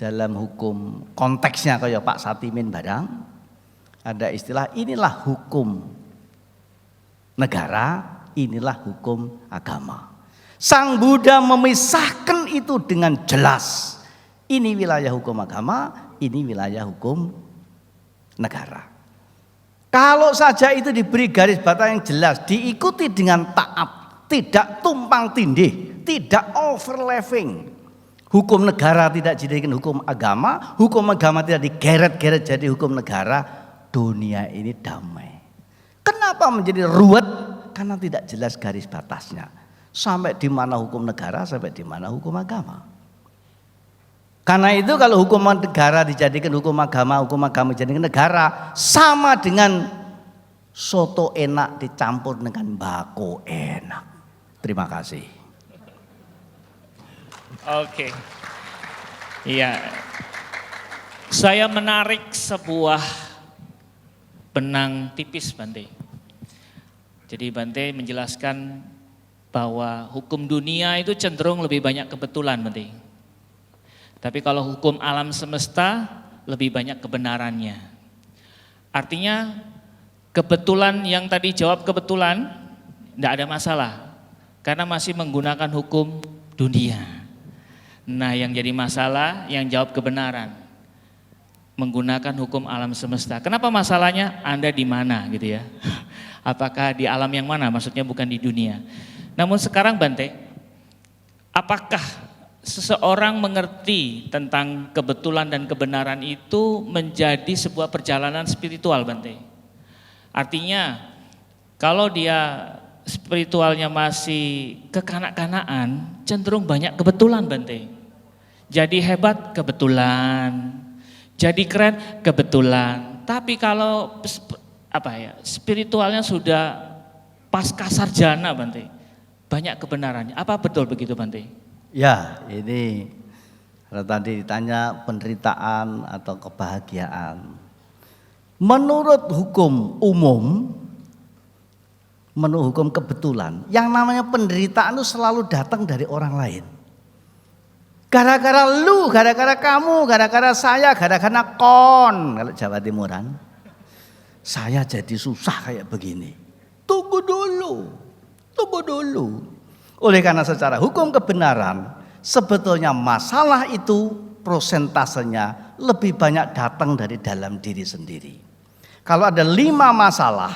dalam hukum konteksnya kayak Pak Satimin barang, ada istilah inilah hukum negara, inilah hukum agama. Sang Buddha memisahkan itu dengan jelas. Ini wilayah hukum agama, ini wilayah hukum negara. Kalau saja itu diberi garis batas yang jelas, diikuti dengan taat, tidak tumpang tindih, tidak overlapping. Hukum negara tidak dijadikan hukum agama tidak digeret-geret jadi hukum negara, dunia ini damai. Kenapa menjadi ruwet? Karena tidak jelas garis batasnya. Sampai di mana hukum negara, sampai di mana hukum agama. Karena itu kalau hukum negara dijadikan hukum agama dijadikan negara, sama dengan soto enak dicampur dengan bako enak. Terima kasih. Oke. Iya. Saya menarik sebuah benang tipis, Bante. Jadi Bante menjelaskan bahwa hukum dunia itu cenderung lebih banyak kebetulan, Bante. Tapi kalau hukum alam semesta lebih banyak kebenarannya. Artinya kebetulan yang tadi jawab kebetulan tidak ada masalah. Karena masih menggunakan hukum dunia. Nah yang jadi masalah yang jawab kebenaran. Menggunakan hukum alam semesta. Kenapa masalahnya? Anda di mana gitu ya. Apakah di alam yang mana? Maksudnya bukan di dunia. Namun sekarang Bante, apakah seseorang mengerti tentang kebetulan dan kebenaran itu menjadi sebuah perjalanan spiritual, Bante? Artinya kalau dia spiritualnya masih kekanak-kanaan, cenderung banyak kebetulan, Bante. Jadi hebat kebetulan, jadi keren kebetulan. Tapi kalau spiritualnya sudah pasca sarjana, Bante, banyak kebenarannya. Apa betul begitu, Bante? Ya, ini kalau tadi ditanya penderitaan atau kebahagiaan. Menurut hukum umum, menurut hukum kebetulan, yang namanya penderitaan itu selalu datang dari orang lain. Gara-gara lu, gara-gara kamu, gara-gara saya, gara-gara kon, kalau Jawa Timuran. Saya jadi susah kayak begini. Tunggu dulu. Oleh karena secara hukum kebenaran, sebetulnya masalah itu prosentasenya lebih banyak datang dari dalam diri sendiri. Kalau ada 5 masalah,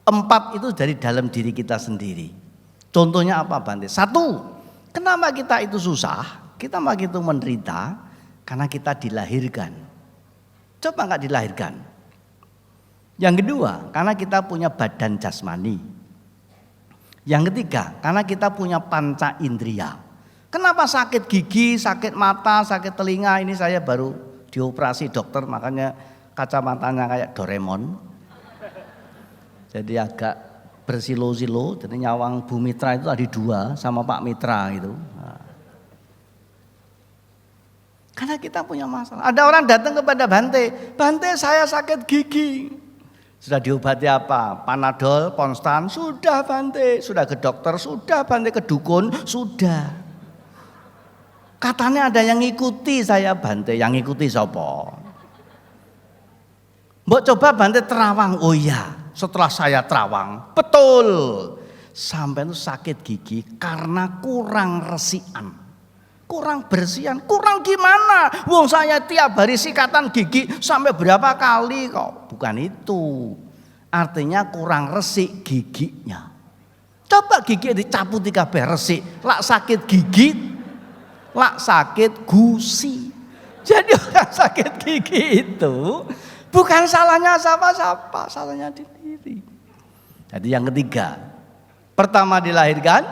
4 itu dari dalam diri kita sendiri. Contohnya apa Bante? 1, kenapa kita itu susah? Kita begitu menderita karena kita dilahirkan. Coba enggak dilahirkan. Yang kedua, karena kita punya badan jasmani. Yang ketiga, karena kita punya panca indera. Kenapa sakit gigi, sakit mata, sakit telinga? Ini saya baru dioperasi dokter, makanya kacamatanya kayak Doraemon. Jadi agak bersilo-silo, jadi nyawang Bu Mitra itu ada 2 sama Pak Mitra gitu. Nah. Karena kita punya masalah. Ada orang datang kepada Bante, Bante saya sakit gigi. Sudah diobati apa? Panadol, Ponstan, sudah Bante. Sudah ke dokter, sudah Bante. Ke dukun, sudah. Katanya ada yang ngikuti saya Bante. Yang ngikuti siapa? Mbok coba Bante terawang. Oh iya, setelah saya terawang, betul. Sampai itu sakit gigi karena kurang resian. Kurang bersihan, kurang gimana? Wong saya tiap hari sikatan gigi sampai berapa kali kok? Bukan itu. Artinya kurang resik giginya. Coba gigi dicaputi kabeh resik, lak sakit gigi, lak sakit gusi. Jadi orang sakit gigi itu bukan salahnya siapa-siapa, salahnya diri. Jadi yang ketiga, pertama dilahirkan,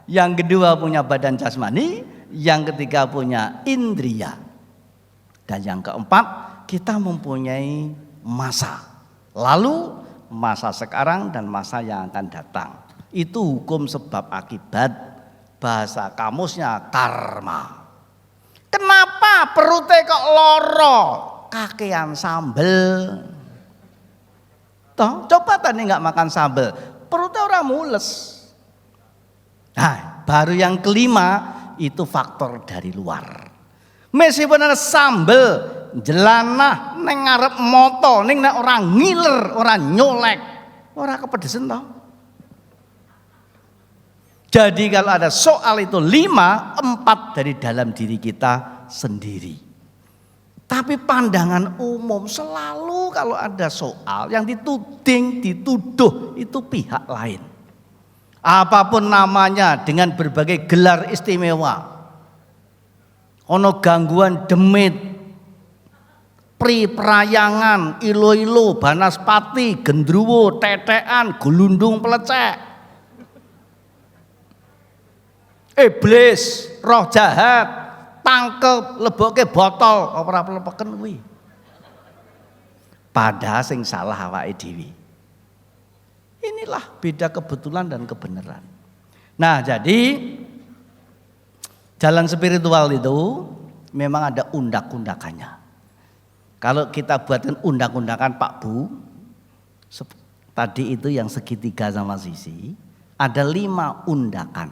yang kedua punya badan jasmani, yang ketiga punya indria. Dan yang keempat, kita mempunyai masa lalu, masa sekarang, dan masa yang akan datang. Itu hukum sebab akibat, bahasa kamusnya karma. Kenapa perutnya kok loro? Kakean sambel. Toh, coba tadi nggak makan sambel, perutnya orang mules. Nah, baru yang kelima, itu faktor dari luar. Meskipun ada sambel, jelanah, neng ngarep moto, neng orang ngiler, orang nyolek, orang kepedesan toh. Jadi kalau ada soal itu 5, 4 dari dalam diri kita sendiri. Tapi pandangan umum selalu kalau ada soal yang dituding, dituduh itu pihak lain. Apapun namanya dengan berbagai gelar istimewa. Ono gangguan demit, pri perayangan, ilo-ilo, banaspati, gendruwo, tetean, gelundung pelecek. Iblis, roh jahat, tangkep, leboke botol, ora pelepeken kuwi. Padahal sing salah awake dhewe. Inilah beda kebetulan dan kebenaran. Nah, jadi jalan spiritual itu memang ada undak-undakannya. Kalau kita buatkan undak-undakan Pak Bu, tadi itu yang segitiga sama sisi, ada 5 undakan.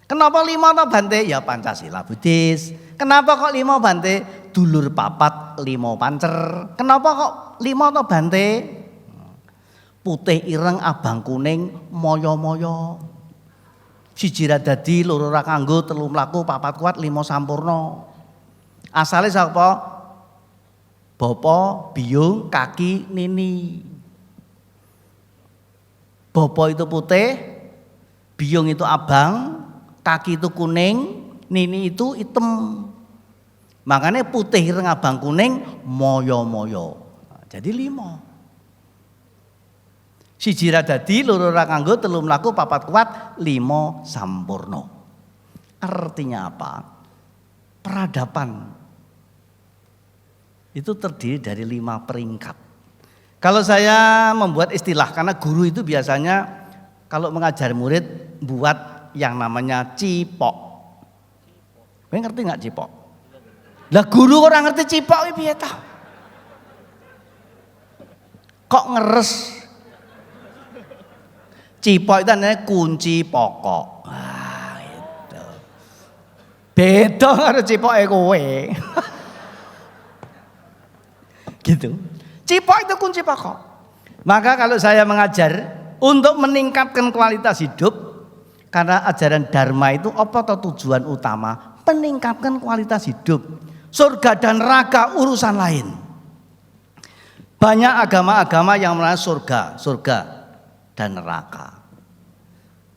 Kenapa 5 toh Bante? Ya Pancasila Buddhis. Kenapa kok 5 Bante? Dulur papat 5 pancer. Kenapa kok 5 toh Bante? Putih ireng abang kuning moyo-moyo. 1 ra dadi, 2 ra kanggo, 3 mlaku, 4 kuat, 5 sampurna. Asale sapa? Bapa, biyung, kaki, nini. Bapa itu putih, biyung itu abang, kaki itu kuning, nini itu hitam. Makanya putih ireng abang kuning moyo-moyo. Jadi 5. 1 ra dadi, 2 ra kanggo, 3 mlaku, 4 kuat, 5 sampurna. Artinya apa? Peradaban itu terdiri dari 5 peringkat. Kalau saya membuat istilah, karena guru itu biasanya kalau mengajar murid buat yang namanya cipok. Kowe ngerti nggak cipok? Lah guru orang ngerti cipok piye ta? Kok ngeres? Cipok itu namanya kunci pokok. Wah, itu. Beda karo cipoke kowe. Gitu. Cipok itu kunci pokok. Maka kalau saya mengajar untuk meningkatkan kualitas hidup, Karena ajaran Dharma itu apa tujuan utama? Meningkatkan kualitas hidup. Surga dan neraka urusan lain. Banyak agama-agama yang mengenal surga dan neraka.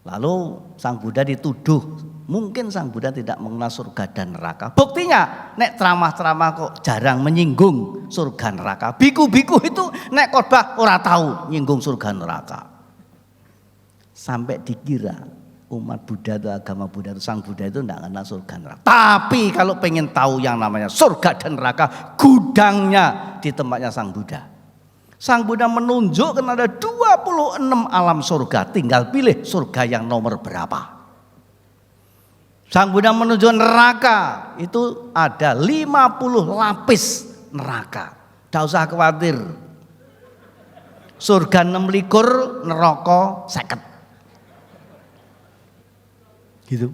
Lalu Sang Buddha dituduh, mungkin Sang Buddha tidak mengenal surga dan neraka. Buktinya, nek ceramah-ceramah kok jarang menyinggung surga neraka. Biku-biku itu nek khotbah ora tahu nyinggung surga neraka. Sampai dikira umat Buddha atau agama Buddha atau Sang Buddha itu tidak kenal surga neraka. Tapi kalau pengen tahu yang namanya surga dan neraka, gudangnya di tempatnya Sang Buddha. Sang Buddha menunjukkan ada 26 alam surga, tinggal pilih surga yang nomor berapa. Sang Buddha menunjukkan neraka, itu ada 50 lapis neraka. Tidak usah khawatir. Surga 26, neraka 50. Gitu.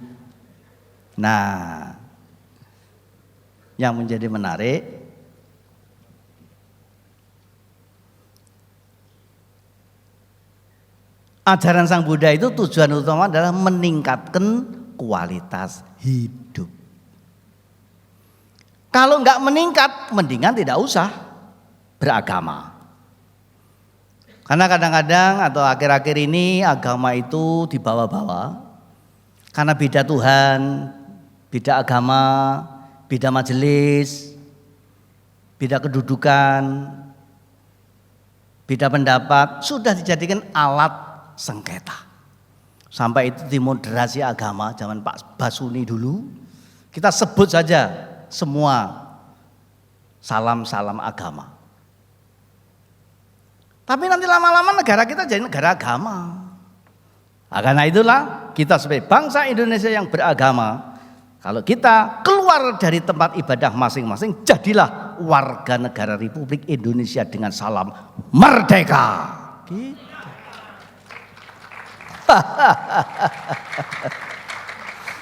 Nah, yang menjadi menarik, ajaran Sang Buddha itu tujuan utama adalah meningkatkan kualitas hidup. Kalau enggak meningkat, mendingan tidak usah beragama. Karena kadang-kadang atau akhir-akhir ini agama itu dibawa-bawa. Karena beda Tuhan, beda agama, beda majelis, beda kedudukan, beda pendapat, sudah dijadikan alat sengketa. Sampai itu dimoderasi agama zaman Pak Basuni dulu. Kita sebut saja semua salam-salam agama. Tapi nanti lama-lama negara kita jadi negara agama. Nah, karena itulah kita sebagai bangsa Indonesia yang beragama, kalau kita keluar dari tempat ibadah masing-masing, jadilah warga negara Republik Indonesia dengan salam merdeka. Gitu.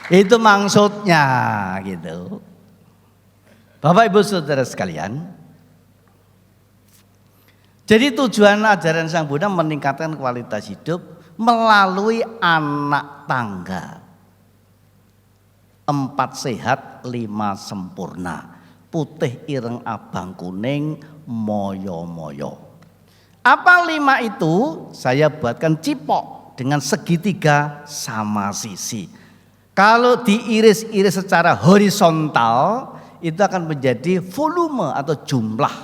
Itu maksudnya gitu. Bapak Ibu Saudara sekalian, jadi tujuan ajaran Sang Buddha meningkatkan kualitas hidup melalui anak tangga. 4 sehat, 5 sempurna. Putih, ireng, abang, kuning, moyo-moyo. Apa 5 itu? Saya buatkan cipok dengan segitiga sama sisi. Kalau diiris-iris secara horizontal, itu akan menjadi volume atau jumlah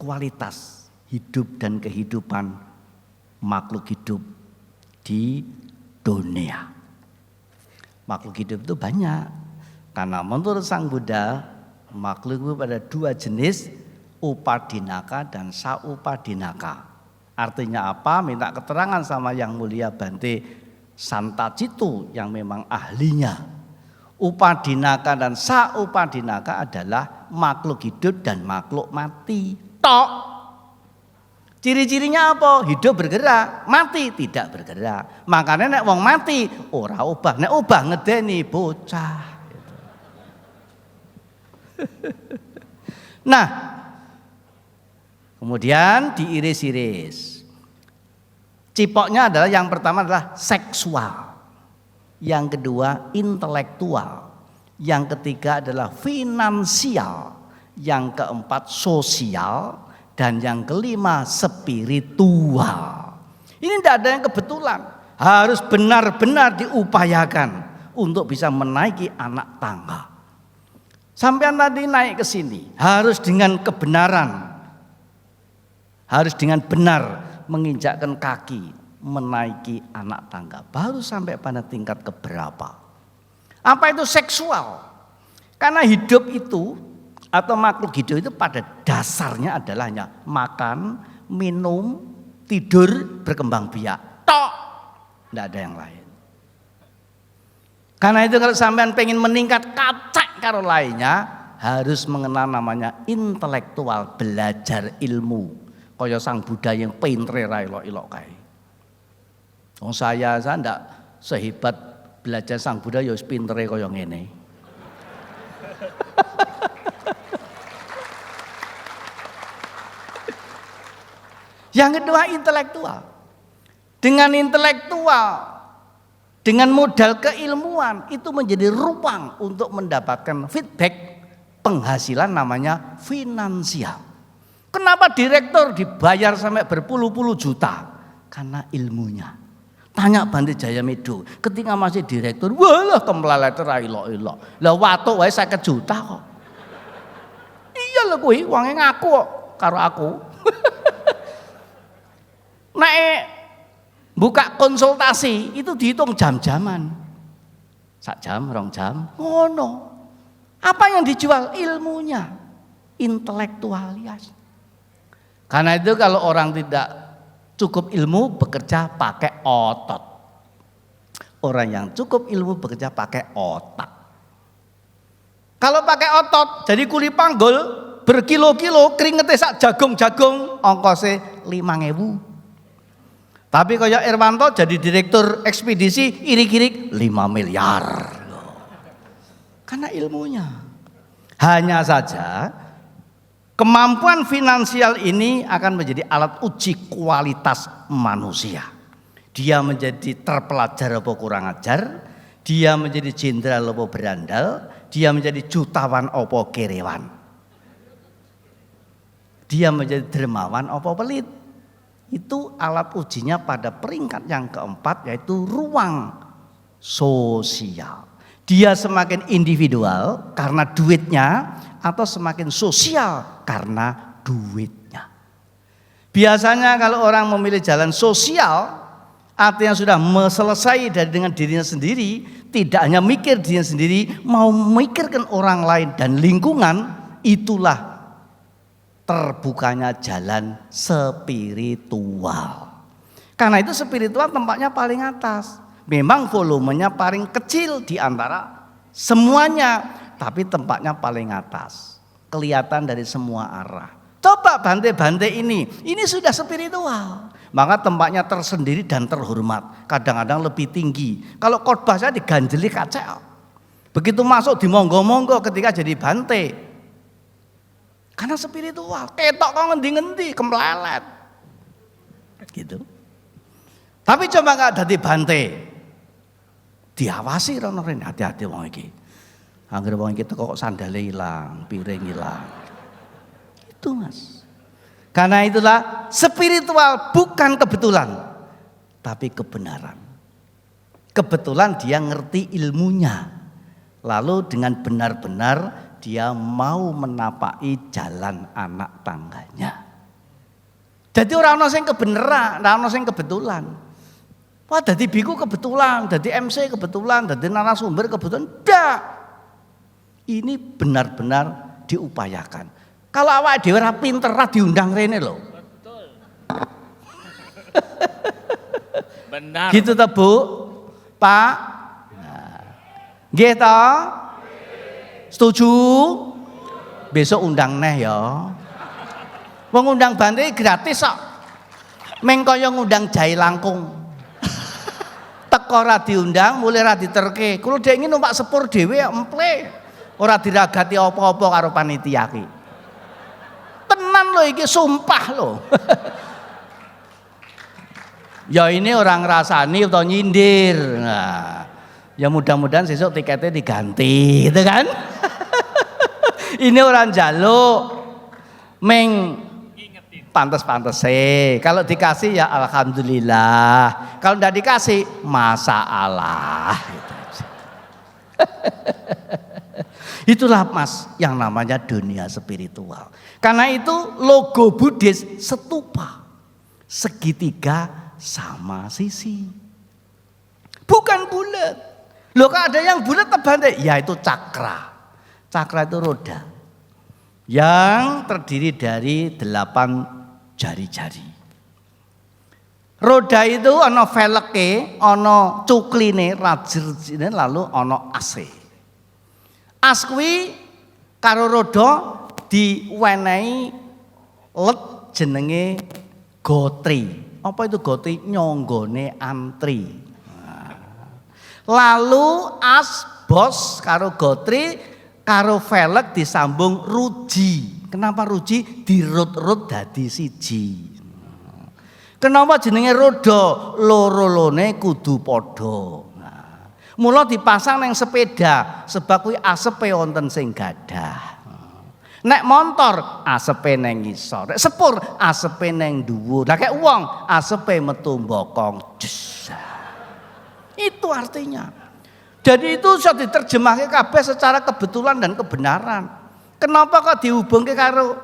kualitas hidup dan kehidupan makhluk hidup di dunia. Makhluk hidup itu banyak. Karena menurut Sang Buddha, makhluk itu pada 2 jenis, upadinaka dan saupadinaka. Artinya apa? Minta keterangan sama Yang Mulia Bante Santacitu yang memang ahlinya. Upadinaka dan saupadinaka adalah makhluk hidup dan makhluk mati. Tok. Ciri-cirinya apa? Hidup bergerak, mati tidak bergerak. Makanya nek wong mati ora obah, nek obah ngedeni bocah. Nah, kemudian diiris-iris. Cipoknya adalah yang pertama adalah seksual. Yang kedua intelektual. Yang ketiga adalah finansial. Yang keempat sosial. Dan yang kelima spiritual. Ini tidak ada yang kebetulan. Harus benar-benar diupayakan untuk bisa menaiki anak tangga. Sampai tadi naik ke sini harus dengan kebenaran. Harus dengan benar menginjakkan kaki menaiki anak tangga. Baru sampai pada tingkat keberapa. Apa itu seksual? Karena hidup itu atau makhluk hidup itu pada dasarnya adalah hanya makan, minum, tidur, berkembang biak. Tok. Tidak ada yang lain. Karena itu kalau sampean pengen meningkat kacak karo lainnya, harus mengenal namanya intelektual, belajar ilmu. Kaya Sang Buddha yang pintere ra ilok-ilok kae. Wong saya ndak sehebat belajar Sang Buddha ya wis pintere kaya ngene. Yang kedua intelektual. dengan intelektual, dengan modal keilmuan itu menjadi ruang untuk mendapatkan feedback penghasilan namanya finansial. Kenapa direktur dibayar sampai berpuluh-puluh juta? Karena ilmunya. Tanya Bante Jayamedo, ketika masih direktur, walah kemlalet ra ilok-ilok. Lah watuk wae 50 juta kok. Iya lho kuwi wonge ngaku kok karo aku. Nek buka konsultasi itu dihitung jam-jaman. 1 jam, 2 jam, ngono. Apa yang dijual? Ilmunya, intelektualitas. Karena itu kalau orang tidak cukup ilmu bekerja pakai otot. Orang yang cukup ilmu bekerja pakai otak. Kalau pakai otot jadi kuli panggul berkilo-kilo keringetnya sak jagung-jagung ongkosnya 5.000. Tapi kaya Irwanto jadi direktur ekspedisi irik-irik 5 miliar. Karena ilmunya. Hanya saja kemampuan finansial ini akan menjadi alat uji kualitas manusia. Dia menjadi terpelajar apa kurang ajar, dia menjadi jenderal apa berandal, dia menjadi jutawan apa kerewan. Dia menjadi dermawan apa pelit. Itu alat ujinya pada peringkat yang keempat, yaitu ruang sosial. Dia semakin individual karena duitnya, atau semakin sosial karena duitnya. Biasanya kalau orang memilih jalan sosial, artinya sudah selesai dengan dirinya sendiri, tidak hanya mikir dirinya sendiri, mau memikirkan orang lain dan lingkungan, itulah terbukanya jalan spiritual. Karena itu spiritual tempatnya paling atas. Memang volumenya paling kecil di antara semuanya, tapi tempatnya paling atas, kelihatan dari semua arah. Coba Bante-Bante ini sudah spiritual, maka tempatnya tersendiri dan terhormat, kadang-kadang lebih tinggi. Kalau khotbah saya diganjeli kaca, begitu masuk dimonggo-monggo ketika jadi Bante, karena spiritual. Ketok kok ngendi-ngendi kemlelet, gitu. Tapi coba nggak jadi Bante, diawasi rono rene, hati-hati wong iki. Angger wong iki kok sandale ilang, piring ilang. Itu Mas. Karena itulah spiritual bukan kebetulan, tapi kebenaran. Kebetulan dia ngerti ilmunya. Lalu dengan benar-benar dia mau menapaki jalan anak tangganya. Jadi orang ono sing kebenaran, ora ono sing kebetulan. Wah, dadi biku kebetulan, dadi MC kebetulan, dadi narasumber kebetulan. Ndak. Ini benar-benar diupayakan. Kalau awak dhewe ora pinter ra diundang rene lho. Betul. Benar. Gitu ta, Bu? Pak? Nah. Nggih ta? Setuju? Besok undang neh ya. Wong undang Bante gratis kok. Meng kaya ngundang jahe langkung. Teko ora diundang, mulai ra diterke. Kulo dhek iki numpak sepur dhewe emple. Ora diragati apa-apa karo panitia ki. Tenan lho iki sumpah lho. Ya ini orang ngrasani atau nyindir. Nah, ya mudah-mudahan besok tiketnya diganti, gitu kan? Ini orang jaluk meng pantes-pantes kalau dikasih ya alhamdulillah, kalau tidak dikasih masalah. Itulah Mas yang namanya dunia spiritual. Karena itu logo Buddhis stupa, segitiga sama sisi, bukan bulat. Loh kok ada yang bulat Bante? Ya itu cakra. Cakra itu roda yang terdiri dari 8 jari-jari. Roda itu ana veleke, ana cukline, rajine, lalu ana ase. As kuwi karo roda diwenehi let jenenge gotri. Apa itu gotri? Nyonggone antri. Lalu as bos karo gotri karo velek disambung ruji. Kenapa ruji? Dirut-rut dadi siji. Kenapa jenenge roda? Loro-lone kudu padha. Nah, mula dipasang nang sepeda sebab kuwi asepe wonten sing gadah. Nek motor asepe nang ngisor, nek sepur asepe nang dhuwur. Lah kek wong asepe metu mbokong. Itu artinya. Jadi itu bisa diterjemahkan kabeh secara kebetulan dan kebenaran. Kenapa kok dihubungke karo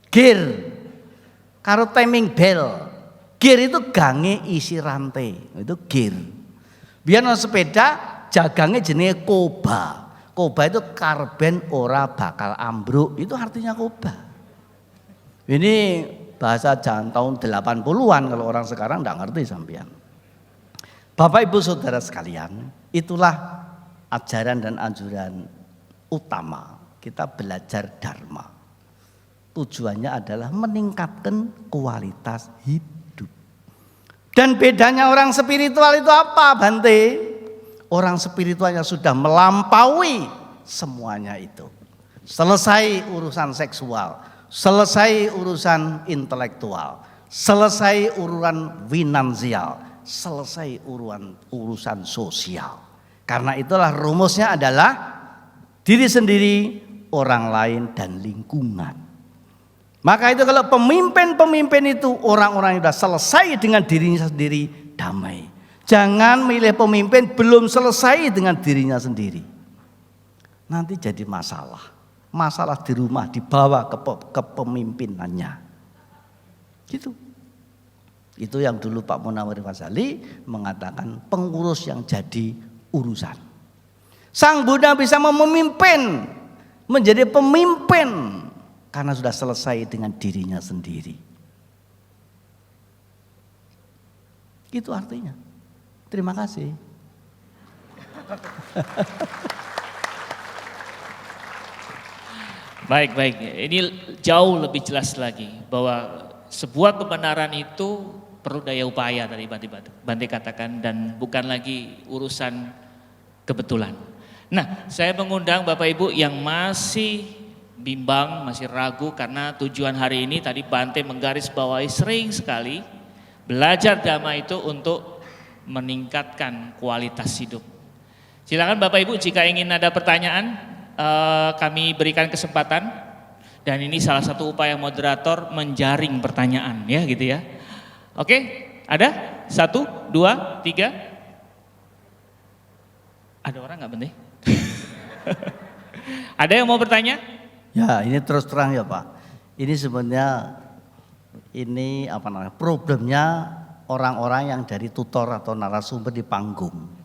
gear? Karo timing bell. Gear itu gange isi rantai. Itu gear. Biar no sepeda jagangnya jenenge koba. Koba itu karben ora bakal ambruk. Itu artinya koba. Ini bahasa tahun 80-an kalau orang sekarang enggak ngerti sampean. Bapak Ibu Saudara sekalian, itulah ajaran dan anjuran utama kita belajar dharma. Tujuannya adalah meningkatkan kualitas hidup. Dan bedanya orang spiritual itu apa, Bante? Orang spiritualnya sudah melampaui semuanya itu. Selesai urusan seksual, selesai urusan intelektual, selesai urusan finansial, selesai urusan sosial. Karena itulah rumusnya adalah diri sendiri, orang lain, dan lingkungan. Maka itu kalau pemimpin-pemimpin itu orang-orang yang sudah selesai dengan dirinya sendiri, damai. Jangan milih pemimpin belum selesai dengan dirinya sendiri. Nanti jadi masalah. Masalah di rumah dibawa ke pemimpinannya. Gitu. Itu yang dulu Pak Munawir Ghazali mengatakan pengurus yang jadi urusan. Sang Buddha bisa memimpin, menjadi pemimpin karena sudah selesai dengan dirinya sendiri. Itu artinya. Terima kasih. Baik. Ini jauh lebih jelas lagi bahwa sebuah kebenaran itu perlu daya upaya tadi Bante katakan dan bukan lagi urusan kebetulan. Nah, saya mengundang Bapak Ibu yang masih bimbang, masih ragu karena tujuan hari ini tadi Bante menggarisbawahi sering sekali belajar dhamma itu untuk meningkatkan kualitas hidup. Silakan Bapak Ibu jika ingin ada pertanyaan kami berikan kesempatan dan ini salah satu upaya moderator menjaring pertanyaan ya gitu ya. Oke, ada? 1, 2, 3. Ada orang nggak Bante? Ada yang mau bertanya? Ya ini terus terang ya Pak. Ini sebenarnya ini problemnya orang-orang yang dari tutor atau narasumber di panggung.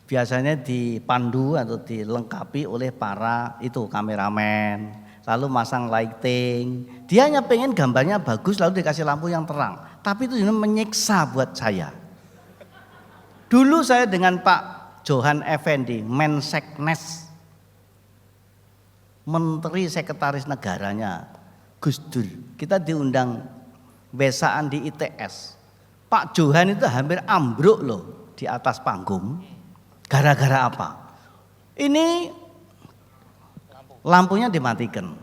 Biasanya dipandu atau dilengkapi oleh para kameramen, lalu masang lighting. Dia hanya pengen gambarnya bagus lalu dikasih lampu yang terang. Tapi itu menyiksa buat saya. Dulu saya dengan Pak Johan Effendi, Menseknes, Menteri Sekretaris Negaranya Gus Dur. Kita diundang besaan di ITS. Pak Johan itu hampir ambruk loh di atas panggung. Gara-gara apa? Ini lampunya dimatikan.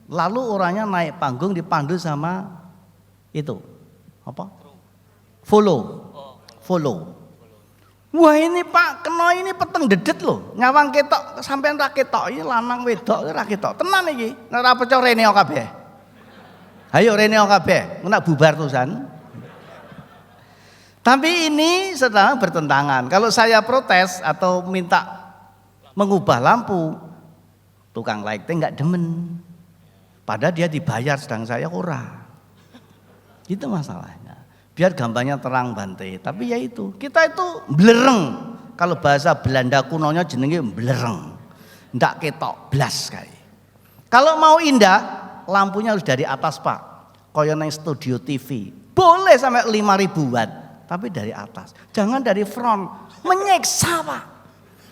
Lalu orangnya naik panggung dipandu sama itu. Apa? Follow. Wah ini Pak, kena ini peteng dedet loh. Nyawang ketok sampean ra ketok, ini lanang wedok ra ketok. Tenan iki. Nek ora percaya rene kabeh. Ayo rene kabeh, nak bubar tusan. Tapi ini sedang bertentangan. Kalau saya protes atau minta mengubah lampu, tukang lighting nggak demen. Padahal dia dibayar sedang saya ora. Itu masalahnya. Biar gambarnya terang Bante. Tapi ya itu, kita itu blereng. Kalau bahasa Belanda kunonya jenenge blereng. Ndak ketok blas kayak. Kalau mau indah, lampunya harus dari atas Pak. Kaya nang studio TV. Boleh sampai 5.000 watt. Tapi dari atas, jangan dari front, menyiksa Pak.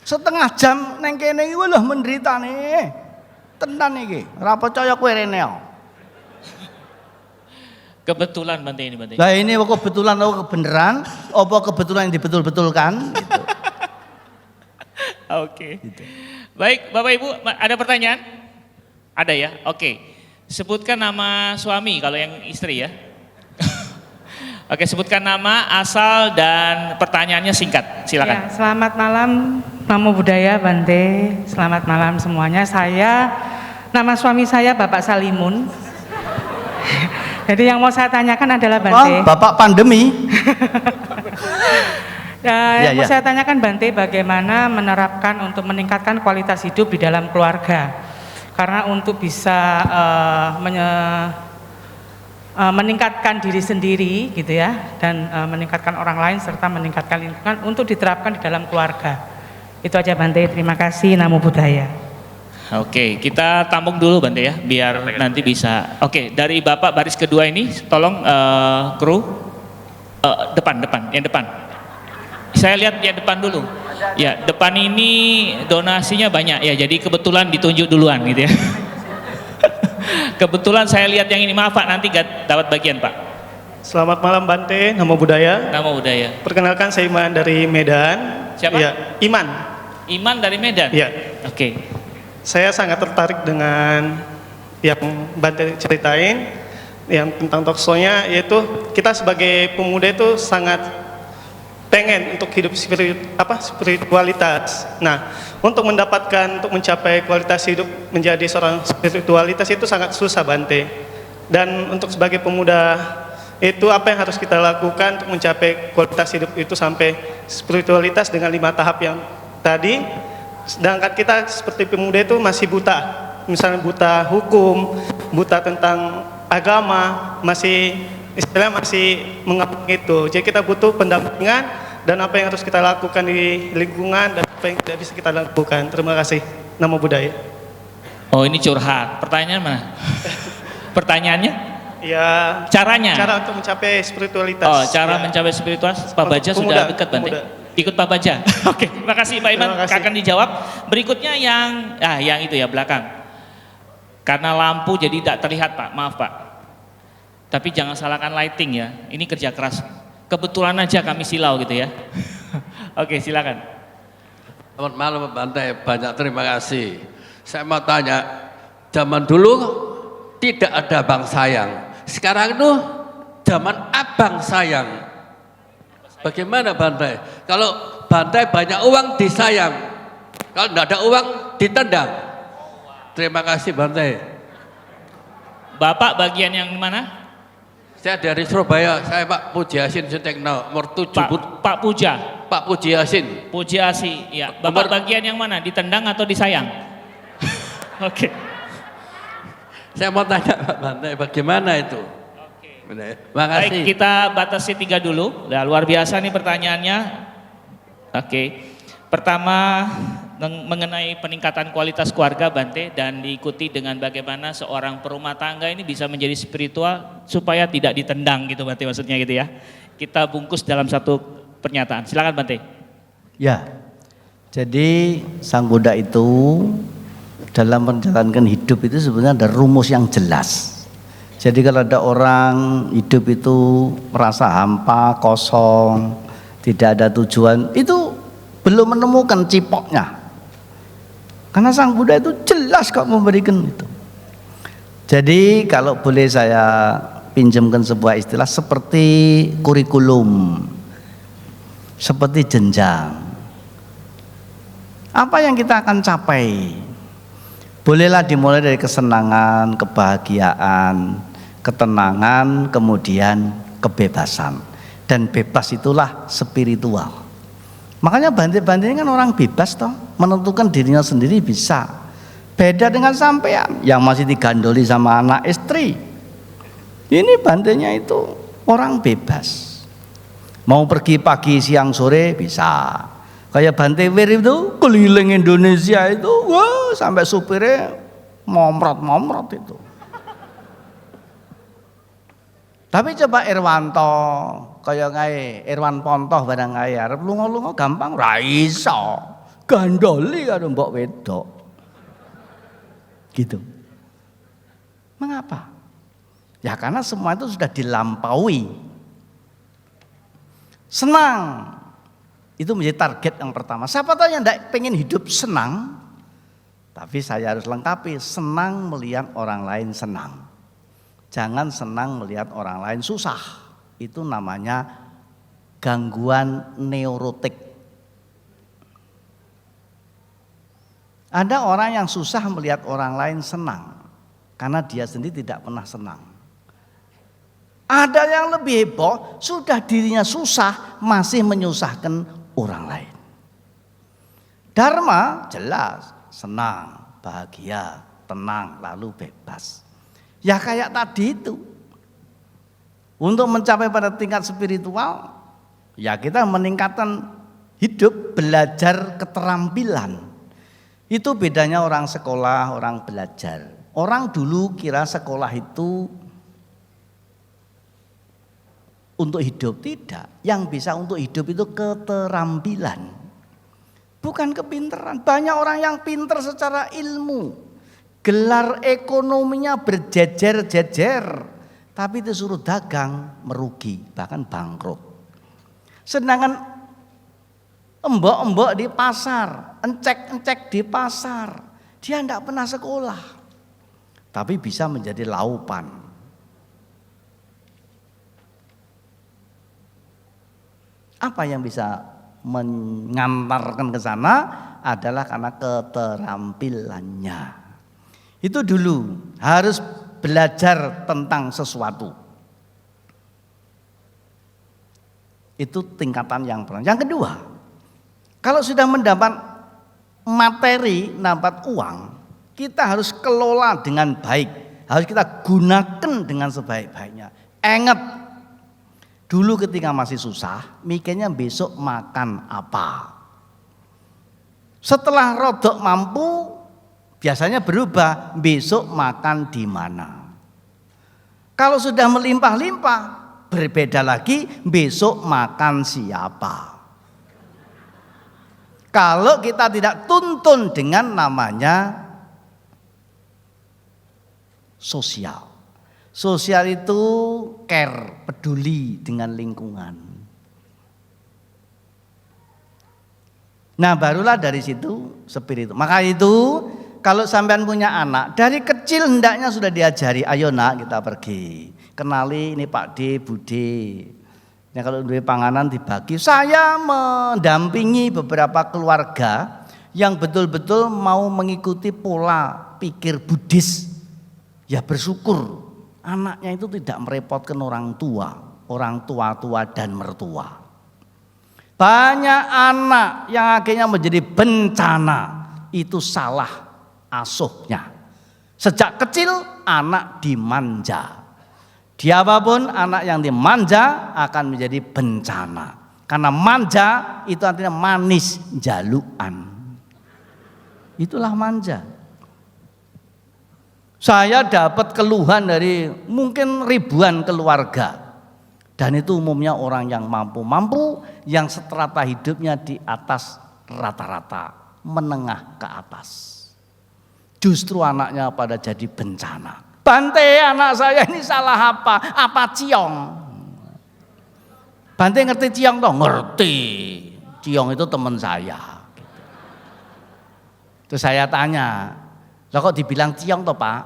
Setengah jam neng kene iki lho menderita nih. Tenan iki, ora percaya kowe rene. Kebetulan Bante ini Bante. Lah ini kebetulan atau kebenaran, apa kebetulan yang dibetul-betulkan gitu. Oke. Gitu. Baik, Bapak Ibu, ada pertanyaan? Ada ya? Oke. Sebutkan nama suami kalau yang istri ya. Oke, sebutkan nama, asal, dan pertanyaannya singkat. Silakan. Ya, selamat malam, Namo Buddhaya Bante. Selamat malam semuanya. Nama suami saya Bapak Salimun. Jadi yang mau saya tanyakan adalah Bante. Wah, Bapak pandemi. Yang mau saya tanyakan Bante, bagaimana menerapkan untuk meningkatkan kualitas hidup di dalam keluarga? Karena untuk bisa meningkatkan diri sendiri gitu ya, dan meningkatkan orang lain serta meningkatkan lingkungan untuk diterapkan di dalam keluarga. Itu aja Bante, terima kasih, Namo Buddhaya. Oke, kita tampung dulu Bante ya, biar nanti bisa. Oke, dari Bapak baris kedua ini, tolong kru depan, yang depan. Saya lihat yang depan dulu. Ya, depan ini donasinya banyak ya, jadi kebetulan ditunjuk duluan gitu ya. Kebetulan saya lihat yang ini, maaf Pak, nanti gak dapat bagian Pak. Selamat malam Bante, Namo Buddhaya. Nama budaya. Perkenalkan saya Iman dari Medan. Siapa? Ya, Iman. Iman dari Medan? Ya. Oke. Saya sangat tertarik dengan yang Bante ceritain, yang tentang talkshow-nya, yaitu kita sebagai pemuda itu sangat pengen untuk hidup spiritualitas. Nah, untuk mencapai kualitas hidup menjadi seorang spiritualitas itu sangat susah Bante. Dan untuk sebagai pemuda itu apa yang harus kita lakukan untuk mencapai kualitas hidup itu sampai spiritualitas dengan 5 tahap yang tadi. Sedangkan kita seperti pemuda itu masih buta, misalnya buta hukum, buta tentang agama, masih mengapung itu. Jadi kita butuh pendampingan dan apa yang harus kita lakukan di lingkungan dan apa yang tidak bisa kita lakukan. Terima kasih. Namo Buddhaya. Oh, ini curhat. Pertanyaan mana? Pertanyaannya? Ya. Caranya? Cara untuk mencapai spiritualitas. Oh, cara mencapai spiritualitas. Pak Baja sudah dekat Bante. Ikut Pak Baja. Oke, terima kasih Pak Iman. Akan dijawab. Berikutnya yang itu ya belakang. Karena lampu jadi tidak terlihat Pak. Maaf Pak. Tapi jangan salahkan lighting ya. Ini kerja keras. Kebetulan aja kami silau gitu ya. Oke, silakan. Selamat malam Bante, banyak terima kasih. Saya mau tanya, zaman dulu tidak ada abang sayang. Sekarang itu zaman abang sayang. Bagaimana Bante? Kalau Bante banyak uang disayang, kalau tidak ada uang ditendang. Terima kasih Bante. Bapak bagian yang mana? Saya dari Surabaya, saya Pak Puji Yasin Sutekno, nomor 7. Pak Puja. Pak Puji Yasin. Puji Asi, ya. Bapak bagian yang mana? Ditendang atau disayang? Oke. Saya mau tanya Pak Bante, bagaimana itu? Oke. Terima kasih. Baik, kita batasi 3 dulu. Nah, luar biasa nih pertanyaannya. Oke. Pertama, mengenai peningkatan kualitas keluarga Bante, dan diikuti dengan bagaimana seorang perumah tangga ini bisa menjadi spiritual supaya tidak ditendang gitu Bante, maksudnya gitu ya. Kita bungkus dalam satu pernyataan. Silakan Bante. Ya. Jadi Sang Buddha itu dalam menjalankan hidup itu sebenarnya ada rumus yang jelas. Jadi kalau ada orang hidup itu merasa hampa, kosong, tidak ada tujuan, itu belum menemukan cipoknya. Karena Sang Buddha itu jelas kok memberikan itu. Jadi kalau boleh saya pinjamkan sebuah istilah seperti kurikulum, seperti jenjang. Apa yang kita akan capai? Bolehlah dimulai dari kesenangan, kebahagiaan, ketenangan, kemudian kebebasan. Dan bebas itulah spiritual. Makanya Bante-Bante ini kan orang bebas toh, menentukan dirinya sendiri bisa. Beda dengan sampean yang masih digandoli sama anak istri. Ini Bantenya itu orang bebas. Mau pergi pagi, siang, sore bisa. Kayak Bante Wir itu keliling Indonesia itu, wah sampai supirnya momrot itu. Tapi coba Irwanto, kaya ngae Irwan Pontoh barang ngae arep lunga-lunga gampang ra iso. Gandoli karo mbok wedok. Gitu. Mengapa? Ya karena semua itu sudah dilampaui. Senang. Itu menjadi target yang pertama. Siapa tahu yang tidak pengen hidup senang, tapi saya harus lengkapi, senang melihat orang lain senang. Jangan senang melihat orang lain susah. Itu namanya gangguan neurotik. Ada orang yang susah melihat orang lain senang karena dia sendiri tidak pernah senang. Ada yang lebih heboh, sudah dirinya susah masih menyusahkan orang lain. Dharma jelas, senang, bahagia, tenang, lalu bebas. Ya kayak tadi itu. Untuk mencapai pada tingkat spiritual, ya kita meningkatkan hidup, belajar keterampilan. Itu bedanya orang sekolah, orang belajar. Orang dulu kira sekolah itu untuk hidup, tidak. Yang bisa untuk hidup itu keterampilan, bukan kepintaran. Banyak orang yang pintar secara ilmu, gelar ekonominya berjejer-jejer, tapi disuruh dagang merugi, bahkan bangkrut. Sedangkan embok-embok di pasar, encek-encek di pasar, dia tidak pernah sekolah, tapi bisa menjadi laupan. Apa yang bisa mengantarkan ke sana adalah karena keterampilannya. Itu dulu harus belajar tentang sesuatu. Itu tingkatan yang pertama. Yang kedua, kalau sudah mendapat materi, dapat uang, kita harus kelola dengan baik. Harus kita gunakan dengan sebaik-baiknya. Ingat, dulu ketika masih susah, mikirnya besok makan apa. Setelah rodok mampu, biasanya berubah, besok makan di mana. Kalau sudah melimpah-limpah, berbeda lagi, besok makan siapa. Kalau kita tidak tuntun dengan namanya sosial. Sosial itu care, peduli dengan lingkungan. Nah, barulah dari situ spiritual. Maka itu kalau sampean punya anak, dari kecil hendaknya sudah diajari, ayo nak kita pergi. Kenali ini Pak D, Bu D. Ya, kalau duit panganan dibagi. Saya mendampingi beberapa keluarga yang betul-betul mau mengikuti pola pikir Buddhis. Ya bersyukur anaknya itu tidak merepotkan orang tua dan mertua. Banyak anak yang akhirnya menjadi bencana, itu salah asuhnya. Sejak kecil anak dimanja. Diapapun anak yang dimanja akan menjadi bencana. Karena manja itu artinya manis jaluan. Itulah manja. Saya dapat keluhan dari mungkin ribuan keluarga. Dan itu umumnya orang yang mampu-mampu, yang strata hidupnya di atas rata-rata, menengah ke atas. Justru anaknya pada jadi bencana. Bante, anak saya ini salah apa? Apa ciong? Bante ngerti ciong toh? Ngerti. Ciong itu teman saya. Terus saya tanya, lah kok dibilang ciong toh Pak?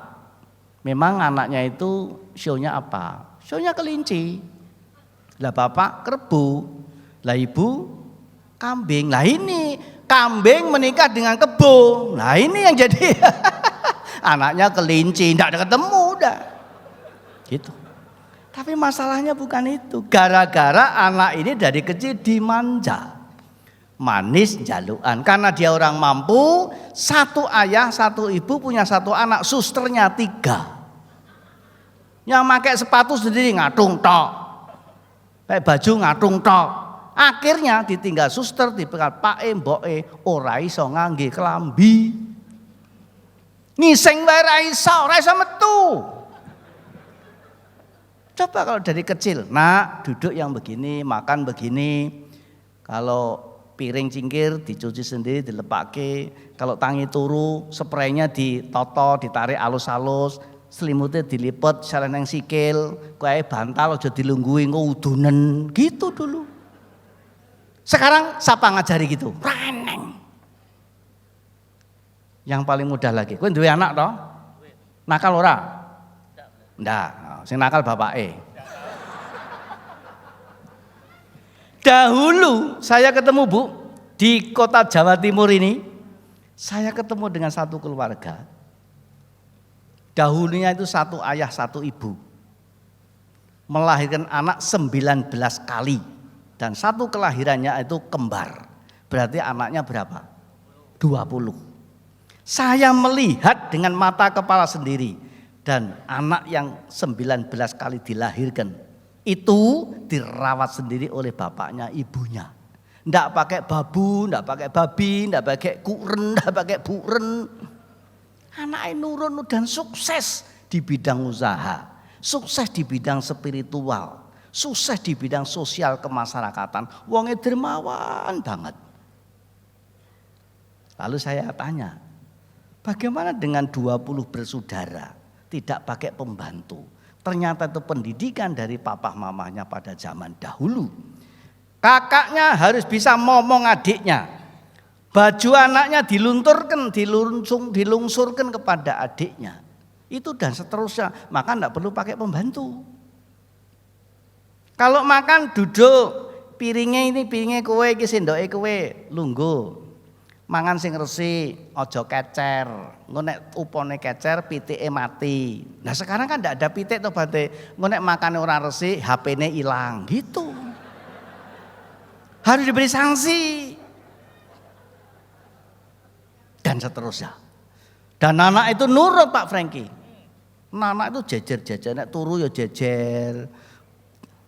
Memang anaknya itu sionya apa? Sionya kelinci. Lah bapak kerbau. Lah ibu kambing. Lah ini kambing menikah dengan kebo. Nah ini yang jadi anaknya kelinci, tidak ada ketemu udah. Gitu. Tapi masalahnya bukan itu. Gara-gara anak ini dari kecil dimanja. Manis jaluan. Karena dia orang mampu, satu ayah, satu ibu punya satu anak, susternya 3. Yang pakai sepatu sendiri ngatung tok. Pakai baju ngatung tok. Akhirnya ditinggal suster, dipegat pake mboke ora iso ngangge kelambi. Ngising wae ra iso metu. Coba kalau dari kecil, nak duduk yang begini, makan begini. Kalau piring cingkir dicuci sendiri, dilepake. Kalau tangi turu, spraynya ditoto, ditarik alus-alus, selimutnya dilipet, saleneng sikil, kae bantal aja dilungguhi engko udunen, gitu dulu. Sekarang siapa ngajari gitu? Raneng. Yang paling mudah lagi, kowe duwe anak toh? Nakal ora? Ndak, sing nakal bapake. Dahulu saya ketemu Bu di kota Jawa Timur ini, saya ketemu dengan satu keluarga. Dahulunya itu satu ayah satu ibu, melahirkan anak 19 kali, dan satu kelahirannya itu kembar. Berarti anaknya berapa? 20. Saya melihat dengan mata kepala sendiri, dan anak yang 19 kali dilahirkan itu dirawat sendiri oleh bapaknya, ibunya. Ndak pakai babu, ndak pakai babi, ndak pakai kuren, ndak pakai buren. Anaknya nurun dan sukses di bidang usaha, sukses di bidang spiritual, sukses di bidang sosial kemasyarakatan. Wonge dermawan banget. Lalu saya tanya, bagaimana dengan 20 bersaudara tidak pakai pembantu? Ternyata itu pendidikan dari papa mamanya pada zaman dahulu. Kakaknya harus bisa ngomong adiknya. Baju anaknya dilungsurkan kepada adiknya. Itu dan seterusnya. Maka tidak perlu pakai pembantu. Kalau makan duduk, piringnya kowe, iki sendoke kowe, lungguh. Mangan sing resik, ojo kecer. Engko nek upone kecer, pitike mati. Nah sekarang kan ndak ada pitik to Bante. Engko nek makane ora resik, HP-ne ilang. Gitu. Harus diberi sanksi. Dan seterusnya. Dan anak itu nurut Pak Franky. Anak itu jejer-jejer, nek turu ya jejer.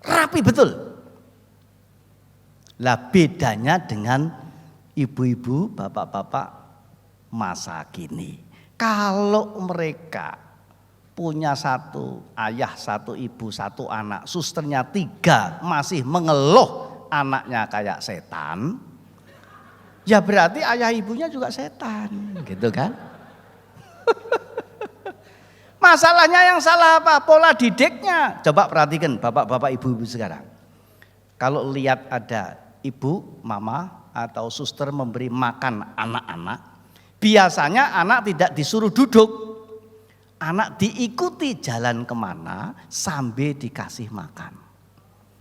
Rapi betul. Lah bedanya dengan ibu-ibu, bapak-bapak masa kini. Kalau mereka punya satu ayah, satu ibu, satu anak, susternya 3 masih mengeluh anaknya kayak setan, ya berarti ayah ibunya juga setan, gitu kan? Masalahnya yang salah apa? Pola didiknya. Coba perhatikan bapak-bapak ibu-ibu sekarang. Kalau lihat ada ibu, mama, atau suster memberi makan anak-anak, biasanya anak tidak disuruh duduk, anak diikuti jalan kemana sambil dikasih makan.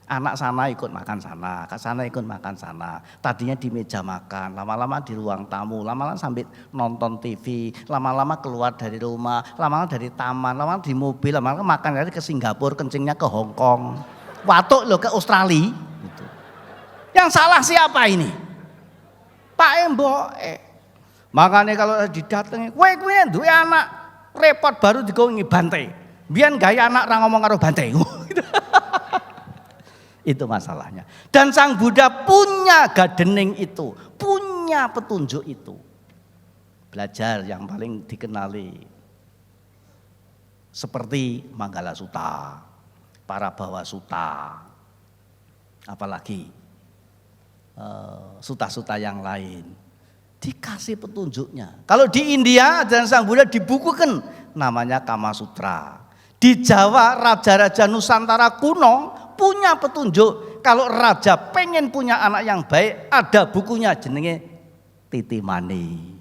Anak sana ikut makan sana, ke sana ikut makan sana. Tadinya di meja makan, lama-lama di ruang tamu, lama-lama sambil nonton TV, lama-lama keluar dari rumah, lama-lama dari taman, lama-lama di mobil, lama-lama makan dari ke Singapura, kencingnya ke Hong Kong, watuk lo ke Australia. Gitu. Yang salah siapa ini? Pak Emboke. Makanya kalau didatangi, kowe duwe anak repot baru digongi Bante. Biyen gaya anak ra ngomong karo Bante. Itu masalahnya. Dan Sang Buddha punya gardening itu, punya petunjuk itu. Belajar yang paling dikenali seperti Manggala Sutta, Parabhawa Sutta, apalagi suta-suta yang lain, dikasih petunjuknya. Kalau di India ajaran Sang Buddha dibukukan, namanya Kama Sutra. Di Jawa raja-raja Nusantara kuno punya petunjuk. Kalau raja pengen punya anak yang baik, ada bukunya jenenge Titi Mani.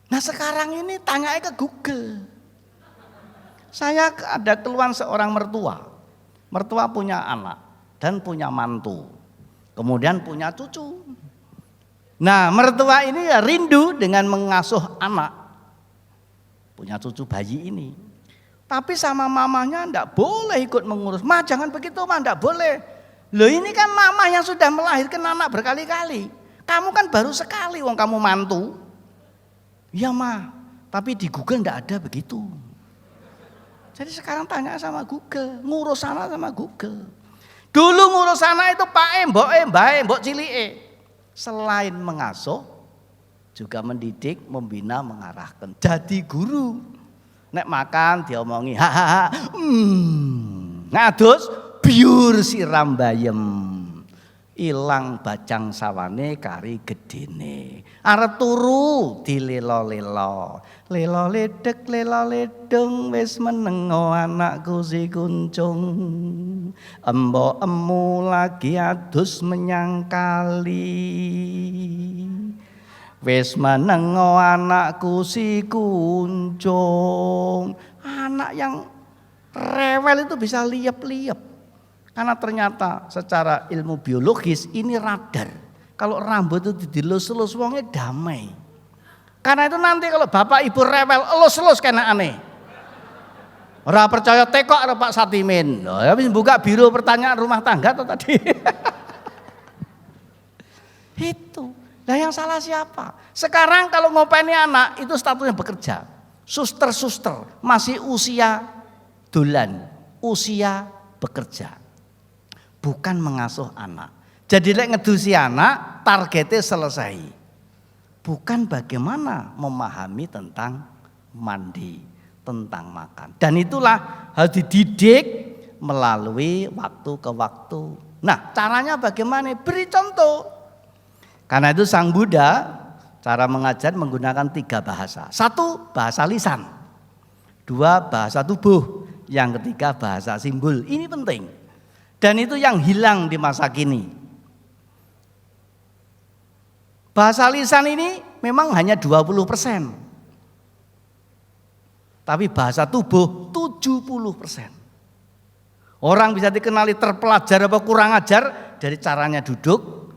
Nah sekarang ini tanya ke Google. Saya ada keluhan seorang mertua. Mertua punya anak dan punya mantu. Kemudian punya cucu. Nah mertua ini ya rindu dengan mengasuh anak. Punya cucu bayi ini. Tapi sama mamanya enggak boleh ikut mengurus. Ma jangan begitu ma, enggak boleh. Loh ini kan mama yang sudah melahirkan anak berkali-kali. Kamu kan baru sekali wong kamu mantu. Iya ma, tapi di Google enggak ada begitu. Jadi sekarang tanya sama Google, ngurus sana sama Google. Dulu ngurus sana itu Pak Mbok cilike. Selain mengasuh, juga mendidik, membina, mengarahkan. Jadi guru. Nek makan diomongi hahaha. Ngadus biur siram bayem. Ilang bacang sawane kari gedene. Arep turu dilelo-lelo. Lelo ledek lelo ledeng wis menengo anakku si kuncung. Embo emu lagi adus menyang kali. Wis menengo anakku si kuncung. Anak yang rewel itu bisa liep-liep. Karena ternyata secara ilmu biologis ini radar. Kalau rambut itu dilus-lus wongnya damai. Karena itu nanti kalau bapak ibu rewel, elus-elus kena aneh. Ora percaya tekok ada Pak Satimin. Loh, habis buka biro pertanyaan rumah tangga atau tadi. Itu. Nah yang salah siapa? Sekarang kalau ngopeni anak itu statusnya bekerja. Suster-suster masih usia dolan, usia bekerja. Bukan mengasuh anak. Jadi lek ngedusi anak targetnya selesai. Bukan bagaimana memahami tentang mandi, tentang makan. Dan itulah harus dididik melalui waktu ke waktu. Nah, caranya bagaimana? Beri contoh. Karena itu Sang Buddha cara mengajar menggunakan 3 bahasa. 1 bahasa lisan, 2 bahasa tubuh, yang ketiga bahasa simbol. Ini penting. Dan itu yang hilang di masa kini. Bahasa lisan ini memang hanya 20%. Tapi bahasa tubuh 70%. Orang bisa dikenali terpelajar apa kurang ajar dari caranya duduk,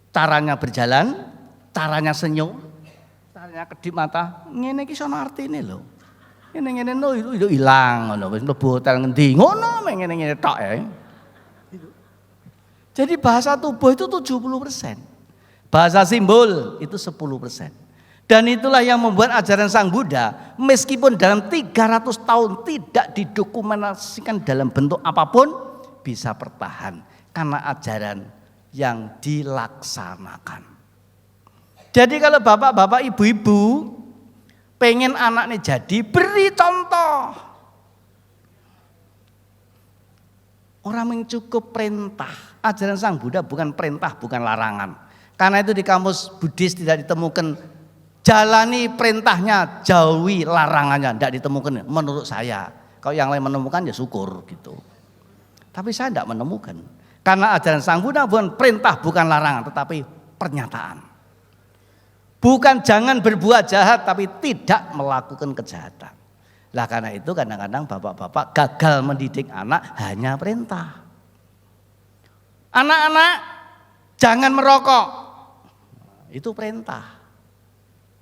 caranya berjalan, caranya senyum, caranya kedip mata. Ngene iki sono artine lho. Ngene-ngene no itu ilang ngono wis mlebu hotel ngendi. Ngono ngene-ngene tok ya. Jadi bahasa tubuh itu 70%. Bahasa simbol itu 10%. Dan itulah yang membuat ajaran Sang Buddha meskipun dalam 300 tahun tidak didokumentasikan dalam bentuk apapun bisa bertahan karena ajaran yang dilaksanakan. Jadi kalau bapak-bapak ibu-ibu pengen anaknya jadi, beri contoh. Orang yang cukup perintah. Ajaran Sang Buddha bukan perintah, bukan larangan. Karena itu di kamus Buddhis tidak ditemukan jalani perintahnya, jauhi larangannya, tidak ditemukan menurut saya. Kalau yang lain menemukan ya syukur gitu. Tapi saya tidak menemukan. Karena ajaran Sang Buddha bukan perintah, bukan larangan, tetapi pernyataan. Bukan jangan berbuat jahat, tapi tidak melakukan kejahatan. Lah karena itu kadang-kadang bapak-bapak gagal mendidik anak hanya perintah. Anak-anak jangan merokok. Itu perintah.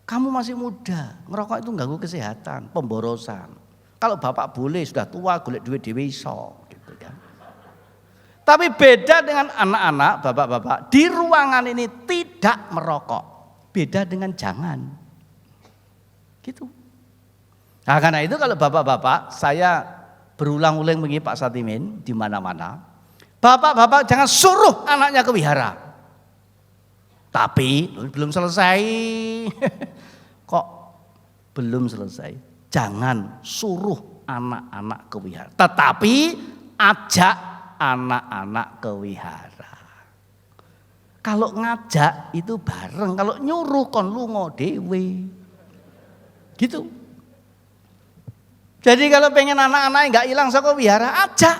Kamu masih muda, ngerokok itu ganggu kesehatan, pemborosan. Kalau bapak boleh sudah tua, golek duit dhewe iso gitu kan. Tapi beda dengan anak-anak, bapak-bapak, di ruangan ini tidak merokok. Beda dengan jangan. Gitu. Nah, karena itu kalau bapak-bapak, saya berulang-ulang begini Pak Satimin di mana-mana. Bapak-bapak jangan suruh anaknya ke wihara. Tapi belum selesai. Kok belum selesai? Jangan suruh anak-anak ke wihara. Tetapi ajak anak-anak ke wihara. Kalau ngajak itu bareng, kalau nyuruh kon lunga dhewe. Gitu. Jadi kalau pengen anak-anak enggak hilang saka wihara, ajak.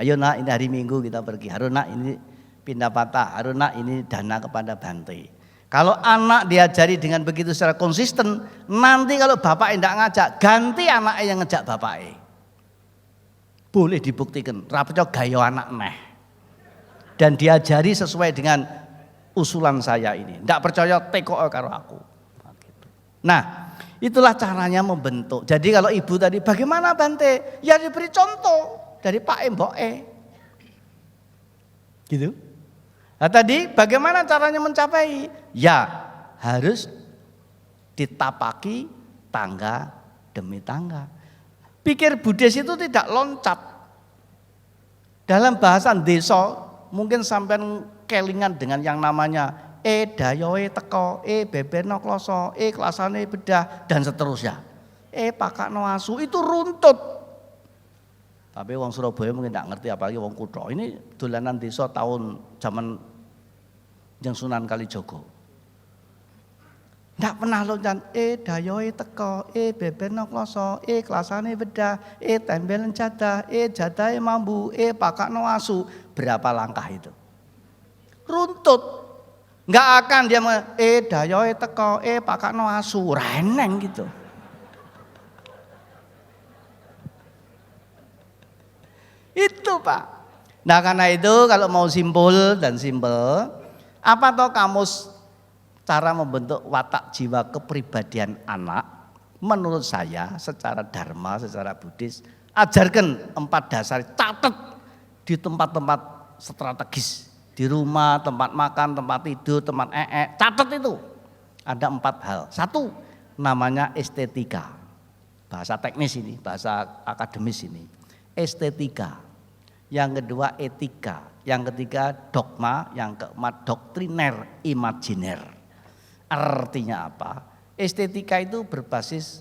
Ayo nak, ini hari Minggu kita pergi. Harun nak, ini pindah patah. Harun nak, ini dana kepada Bante. Kalau anak diajari dengan begitu secara konsisten, nanti kalau bapak enggak ngajak, ganti anaknya yang ngejak bapaknya. Boleh dibuktikan, rapatnya gaya anak neh. Dan diajari sesuai dengan usulan saya ini. Enggak percaya teko karo aku. Nah, itulah caranya membentuk. Jadi kalau ibu tadi, bagaimana Bante? Ya diberi contoh dari Pak Mbok gitu. Nah tadi bagaimana caranya mencapai? Ya harus ditapaki tangga demi tangga. Pikir Buddhis itu tidak loncat. Dalam bahasa desa mungkin sampai kelingan dengan yang namanya dayoe teko, beberno kloso, kelasane bedah dan seterusnya. Pakakno asu itu runtut. Tapi wong Surabaya mungkin tidak ngerti, apalagi wong kutha. Ini dolanan desa tahun zaman Jeng Sunan Kalijogo. Tidak pernah loncat, dayoe teko, beberno kloso, kelasane bedah, tembelen jadah, jadahe mambu, pakakno asu. Berapa langkah itu? Runtut. Enggak akan dia dayoe teko, pakakno asu, reneng gitu. Itu Pak. Nah karena itu kalau mau simpul dan simpel, apa toh kamus cara membentuk watak jiwa kepribadian anak? Menurut saya secara dharma, secara Buddhis, ajarkan 4 dasar, catat di tempat-tempat strategis, di rumah, tempat makan, tempat tidur, tempat catat itu. Ada 4 hal. 1, namanya estetika. Bahasa teknis ini, bahasa akademis ini. Estetika. Yang kedua etika. Yang ketiga dogma. Yang keempat doktriner, imajiner. Artinya apa? Estetika itu berbasis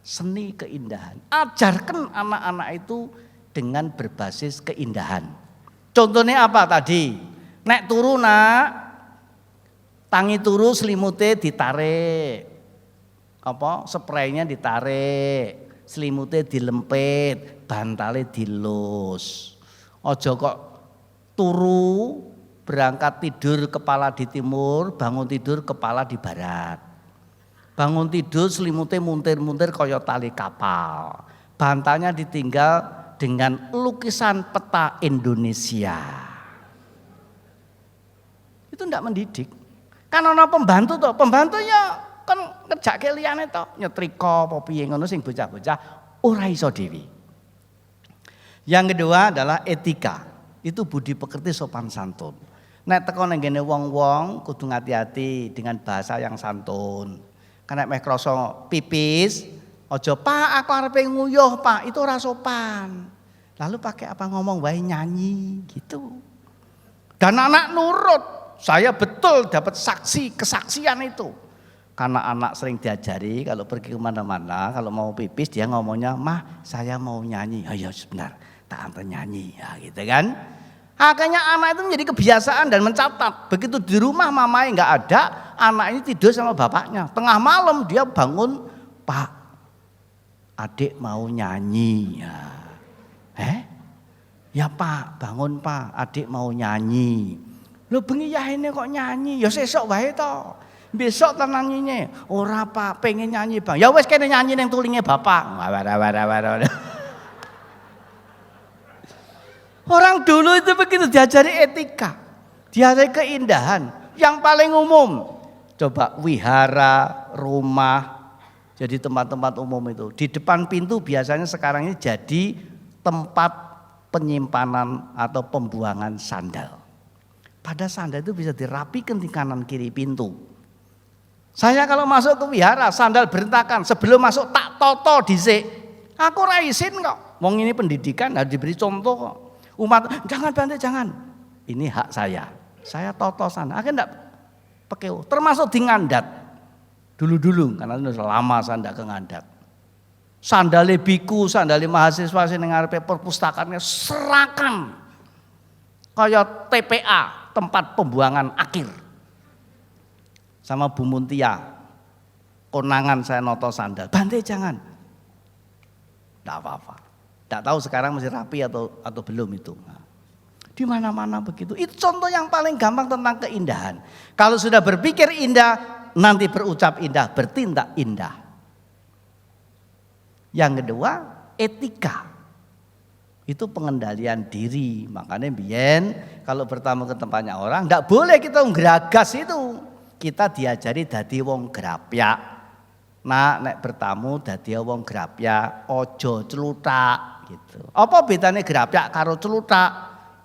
seni keindahan. Ajarkan anak-anak itu dengan berbasis keindahan. Contohnya apa tadi? Nek turu nak, tangi turu selimutnya ditarik, spraynya ditarik, selimutnya dilempit, bantalnya dilus. Ojo kok turu berangkat tidur kepala di timur, bangun tidur kepala di barat. Bangun tidur selimutnya muntir-muntir kaya tali kapal. Bantalnya ditinggal dengan lukisan peta Indonesia. Itu tidak mendidik. Kan ana pembantu toh, pembantu ya kan ngerjake liyane toh, nyetrika apa piye ngono sing bocah-bocah ora iso dhewe. Yang kedua adalah etika. Itu budi pekerti sopan santun. Nek teko nang ngene wong-wong kudu hati-hati dengan bahasa yang santun. Karena meh krasa pipis, aja Pak aku arepe nguyuh Pak, itu ora sopan. Lalu pakai apa ngomong wae nyanyi gitu. Dan anak nurut. Saya betul dapat kesaksian itu. Karena anak sering diajari kalau pergi kemana-mana, kalau mau pipis dia ngomongnya, "Mah, saya mau nyanyi." "Ayo sebentar, tak antar nyanyi." Ya gitu kan. Akhirnya anak itu menjadi kebiasaan dan mencatat. Begitu di rumah mamanya nggak ada, anak ini tidur sama bapaknya. Tengah malam dia bangun, "Pak, adik mau nyanyi." Ya. Ya Pak, bangun Pak, adik mau nyanyi. Lho bengi yahene kok nyanyi? Ya sesuk wae to. Besok ta nanyine. Ora Pak, pengen nyanyi Bang. Ya wis kene nyanyi ning tulinge bapak. Orang dulu itu begitu diajari etika. Diajari keindahan. Yang paling umum. Coba wihara, rumah. Jadi tempat-tempat umum itu. Di depan pintu biasanya sekarang ini jadi tempat penyimpanan atau pembuangan sandal. Pada sandal itu bisa dirapikan di kanan kiri pintu. Saya kalau masuk ke wihara sandal berantakan, sebelum masuk tak toto dhisik. Aku ra izin kok. Wong ini pendidikan harus diberi contoh kok. Umat jangan Bante jangan. Ini hak saya. Saya toto sana. Akhirnya enggak pekeu. Termasuk di Ngandat. Dulu-dulu karena sudah lama saya enggak ke Ngandat. Sandale biku, sandale mahasiswa sing ngarepe perpustakaannya serakan. Kayak TPA, tempat pembuangan akhir. Sama Bu Muntia, konangan saya noto sandal. Bante jangan. Tidak apa-apa. Tidak tahu sekarang masih rapi atau belum itu. Nah, di mana-mana begitu. Itu contoh yang paling gampang tentang keindahan. Kalau sudah berpikir indah, nanti berucap indah, bertindak indah. Yang kedua, etika. Itu pengendalian diri. Makanya biyen kalau bertamu ke tempatnya orang, tidak boleh kita nggeragas itu. Kita diajari dadi wong grapyak. Nah, nek bertamu dadi wong grapyak, ojo celutak gitu. Apa bedanya grapyak karo celutak?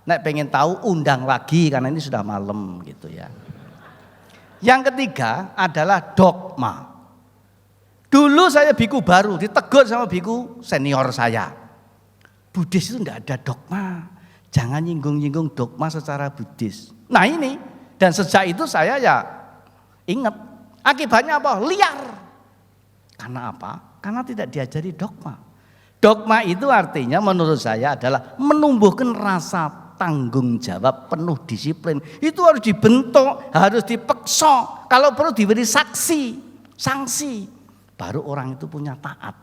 Nek pengen tahu undang lagi karena ini sudah malam gitu ya. Yang ketiga adalah dogma. Dulu saya biku baru ditegur sama biku senior saya. Buddhis itu enggak ada dogma. Jangan nyinggung-nyinggung dogma secara Buddhis. Nah ini, dan sejak itu saya ya ingat. Akibatnya apa? Liar. Karena apa? Karena tidak diajari dogma. Dogma itu artinya menurut saya adalah menumbuhkan rasa tanggung jawab penuh disiplin. Itu harus dibentuk, harus dipeksa. Kalau perlu diberi sanksi. Baru orang itu punya taat.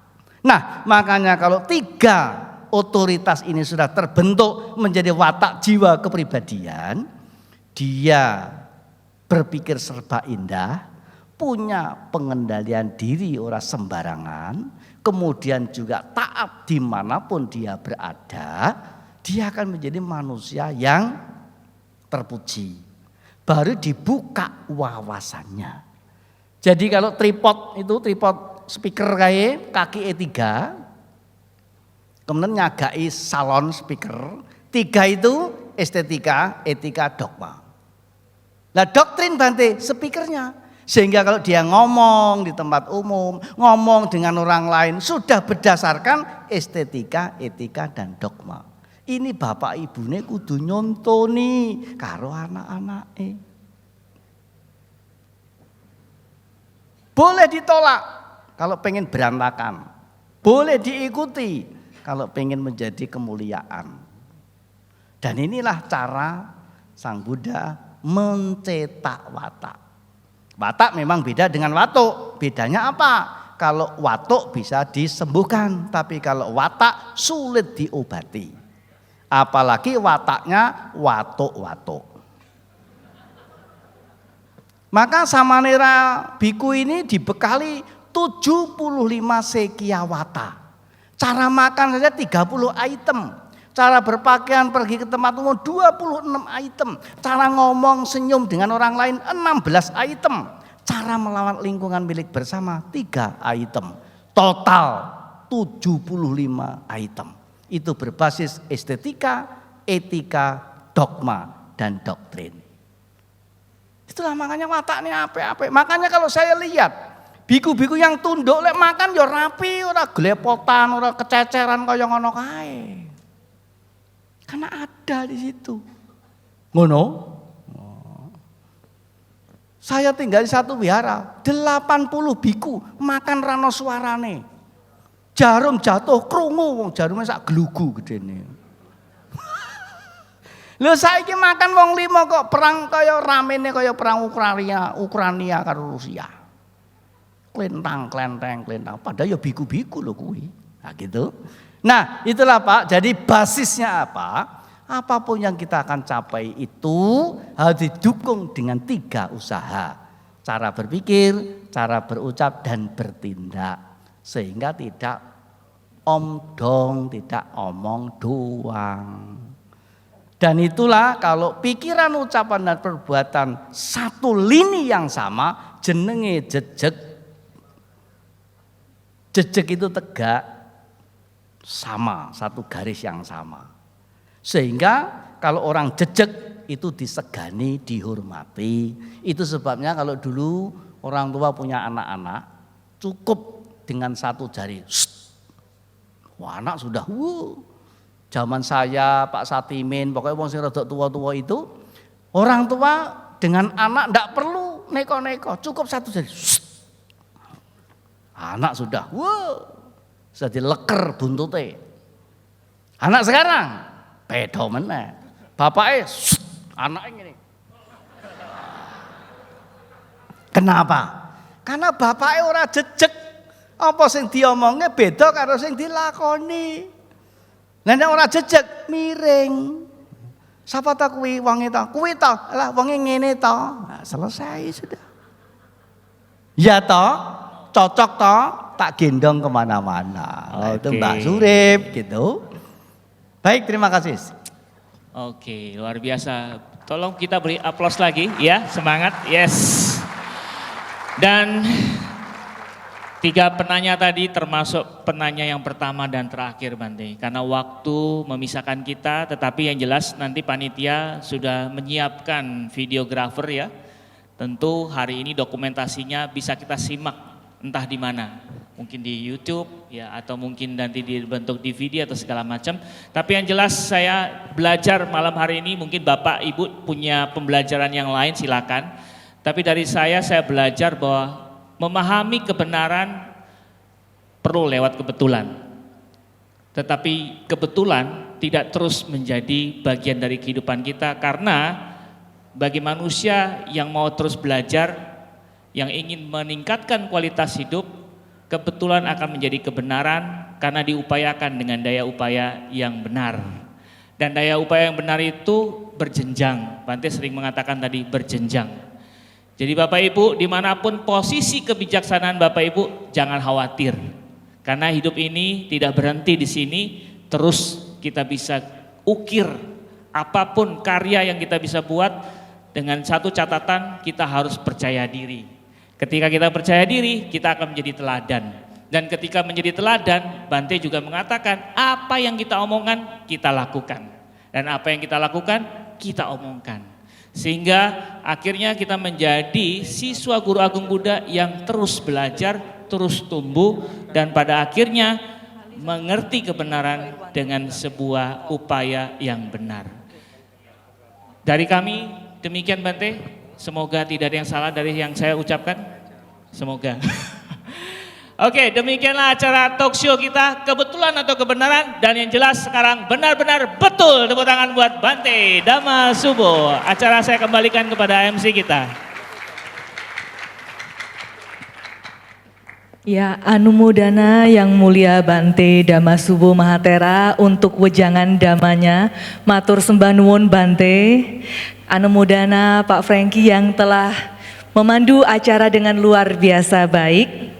Nah makanya kalau 3 otoritas ini sudah terbentuk menjadi watak jiwa kepribadian, dia berpikir serba indah, punya pengendalian diri ora sembarangan, kemudian juga taat dimanapun dia berada, dia akan menjadi manusia yang terpuji. Baru dibuka wawasannya. Jadi kalau tripod itu, tripod speaker kayak kaki E3, kemudian nyagai salon speaker, 3 itu estetika, etika, dogma. Nah doktrin Bante speakernya. Sehingga kalau dia ngomong di tempat umum, ngomong dengan orang lain, sudah berdasarkan estetika, etika, dan dogma. Ini bapak ibune kudu nyontoni karo anak-anake. Boleh ditolak kalau pengen berantakan. Boleh diikuti kalau pengen menjadi kemuliaan. Dan inilah cara Sang Buddha mencetak watak. Watak memang beda dengan watuk. Bedanya apa? Kalau watuk bisa disembuhkan, tapi kalau watak sulit diobati. Apalagi wataknya watuk-watuk. Maka Samanera Biku ini dibekali 75 sekia wata. Cara makan saja 30 item. Cara berpakaian pergi ke tempat umum 26 item. Cara ngomong senyum dengan orang lain 16 item. Cara melawan lingkungan milik bersama 3 item. Total 75 item. Itu berbasis estetika, etika, dogma, dan doktrin. Itulah makanya wataknya apa-apa. Makanya kalau saya lihat biku-biku yang tunduk lek makan ya rapi, ora glepotan, ora kececeran kaya ngono kae. Karena ada di situ. Ngono. Saya tinggal di satu wihara, 80 biku makan rano suarane. Jarum jatuh krungu, wong jarumnya sak glugu gedene. Lho saiki makan wong 5 kok perang kaya ramene kaya perang Ukraina karo Rusia. Klentang. Padahal ya biku-biku lho kuwi. Nah gitu. Nah itulah Pak, jadi basisnya apa? Apapun yang kita akan capai itu harus didukung dengan 3 usaha. Cara berpikir, cara berucap, dan bertindak. Sehingga tidak omdong, tidak omong doang. Dan itulah kalau pikiran, ucapan, dan perbuatan satu lini yang sama, jenenge jejeg. Jejeg itu tegak, sama, satu garis yang sama. Sehingga kalau orang jejeg itu disegani, dihormati. Itu sebabnya kalau dulu orang tua punya anak-anak, cukup dengan 1 jari. Wah, anak sudah, zaman saya, Pak Satimin, pokoknya wong sing rada tua-tua itu, orang tua dengan anak ndak perlu neko-neko, cukup 1 jari. Anak sudah, sudah dileker buntute. Anak sekarang, pedo meneh. Bapaknya, anaknya gini. Kenapa? Karena bapaknya ora jejeg. Apa sing diomongnya beda karo sing dilakoni. Lah nek ora jejeg miring. Sapa ta kuwi wonge ta? Kuwi ta. Lah wonge ngene ta. Nah, selesai sudah. Ya ta? Cocok ta? Tak gendong kemana-mana. Nah, itu Mbak Surip gitu. Baik, terima kasih. Oke, luar biasa. Tolong kita beri aplaus lagi ya, semangat. Yes. Dan 3 penanya tadi termasuk penanya yang pertama dan terakhir Bante. Karena waktu memisahkan kita, tetapi yang jelas nanti panitia sudah menyiapkan videografer ya. Tentu hari ini dokumentasinya bisa kita simak entah di mana. Mungkin di YouTube ya, atau mungkin nanti dibentuk DVD atau segala macam. Tapi yang jelas saya belajar malam hari ini, mungkin Bapak Ibu punya pembelajaran yang lain silakan. Tapi dari saya belajar bahwa memahami kebenaran perlu lewat kebetulan. Tetapi kebetulan tidak terus menjadi bagian dari kehidupan kita, karena bagi manusia yang mau terus belajar, yang ingin meningkatkan kualitas hidup, kebetulan akan menjadi kebenaran karena diupayakan dengan daya upaya yang benar. Dan daya upaya yang benar itu berjenjang. Bante sering mengatakan tadi berjenjang. Jadi Bapak Ibu, dimanapun posisi kebijaksanaan Bapak Ibu, jangan khawatir. Karena hidup ini tidak berhenti di sini, terus kita bisa ukir apapun karya yang kita bisa buat, dengan satu catatan, kita harus percaya diri. Ketika kita percaya diri, kita akan menjadi teladan. Dan ketika menjadi teladan, Bante juga mengatakan apa yang kita omongkan, kita lakukan. Dan apa yang kita lakukan, kita omongkan. Sehingga akhirnya kita menjadi siswa Guru Agung Buddha yang terus belajar, terus tumbuh, dan pada akhirnya mengerti kebenaran dengan sebuah upaya yang benar. Dari kami demikian Bante, semoga tidak ada yang salah dari yang saya ucapkan, semoga. Oke, demikianlah acara talk show kita, kebetulan atau kebenaran, dan yang jelas sekarang benar-benar betul. Tepuk tangan buat Bante Dhamma Subbo. Acara saya kembalikan kepada MC kita. Ya, Anumodana yang mulia Bante Dhamma Subbo Mahatera untuk wejangan damanya, matur sembah nuwun Bante. Anumodana Pak Franky yang telah memandu acara dengan luar biasa baik.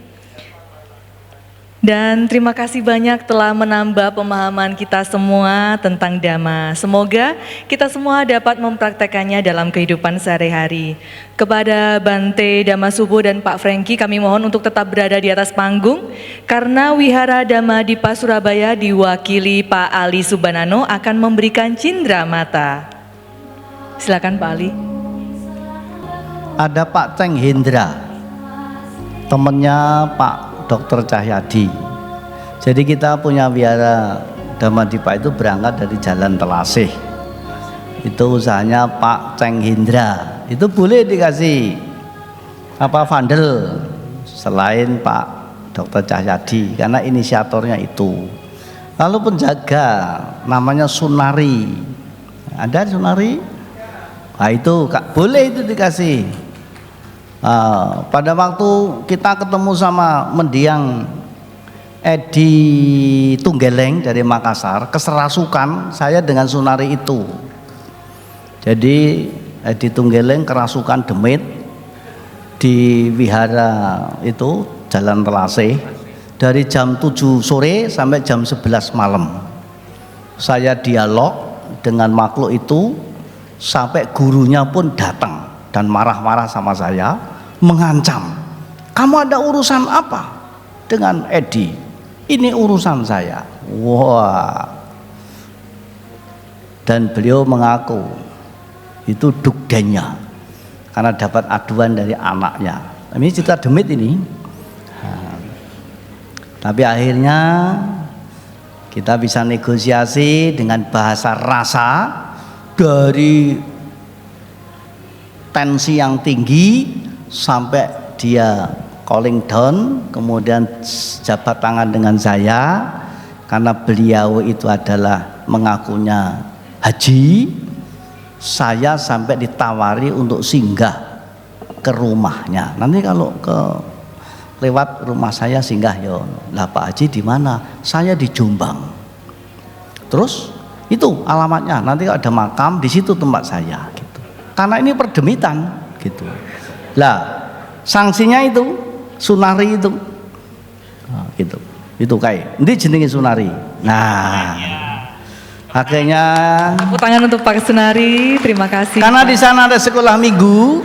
Dan terima kasih banyak telah menambah pemahaman kita semua tentang Dhamma. Semoga kita semua dapat mempraktekannya dalam kehidupan sehari-hari. Kepada Bante Dhamma Subbo dan Pak Franky kami mohon untuk tetap berada di atas panggung, karena Wihara Dhamma Dipa Surabaya diwakili Pak Ali Subanano akan memberikan cindera mata. Silakan Pak Ali. Ada Pak Ceng Hendra, temennya Pak Dr. Cahyadi. Jadi kita punya wihara Dhamma Dipa itu berangkat dari Jalan Telasih. Itu usahanya Pak Ceng Hendra. Itu boleh dikasih apa vandel selain Pak Dr. Cahyadi karena inisiatornya itu. Lalu penjaga namanya Sunari. Ada Sunari? Nah itu boleh itu dikasih. Pada waktu kita ketemu sama mendiang Edi Tunggeleng dari Makassar, keserasukan saya dengan Sunari itu. Jadi Edi Tunggeleng kerasukan demit di wihara itu Jalan Telasih dari jam 7 sore sampai jam 11 malam. Saya dialog dengan makhluk itu sampai gurunya pun datang dan marah-marah sama saya, mengancam, kamu ada urusan apa dengan Edi? Ini urusan saya. Wah. Dan beliau mengaku itu dugdennya karena dapat aduan dari anaknya. Ini cerita demit ini. Tapi akhirnya kita bisa negosiasi dengan bahasa rasa dari tensi yang tinggi sampai dia calling down, kemudian jabat tangan dengan saya karena beliau itu adalah mengakunya haji. Saya sampai ditawari untuk singgah ke rumahnya. Nanti kalau lewat rumah saya singgah yo. Lah Pak Haji di mana? Saya di Jombang. Terus itu alamatnya. Nanti kalau ada makam di situ tempat saya. Karena ini perdemitan gitu. Lah sanksinya itu Sunari itu gitu. Itu kayak ini jenenge Sunari. Nah akhirnya Tepuk tangan untuk Pak Sunari. Terima kasih. Karena di sana ada sekolah minggu,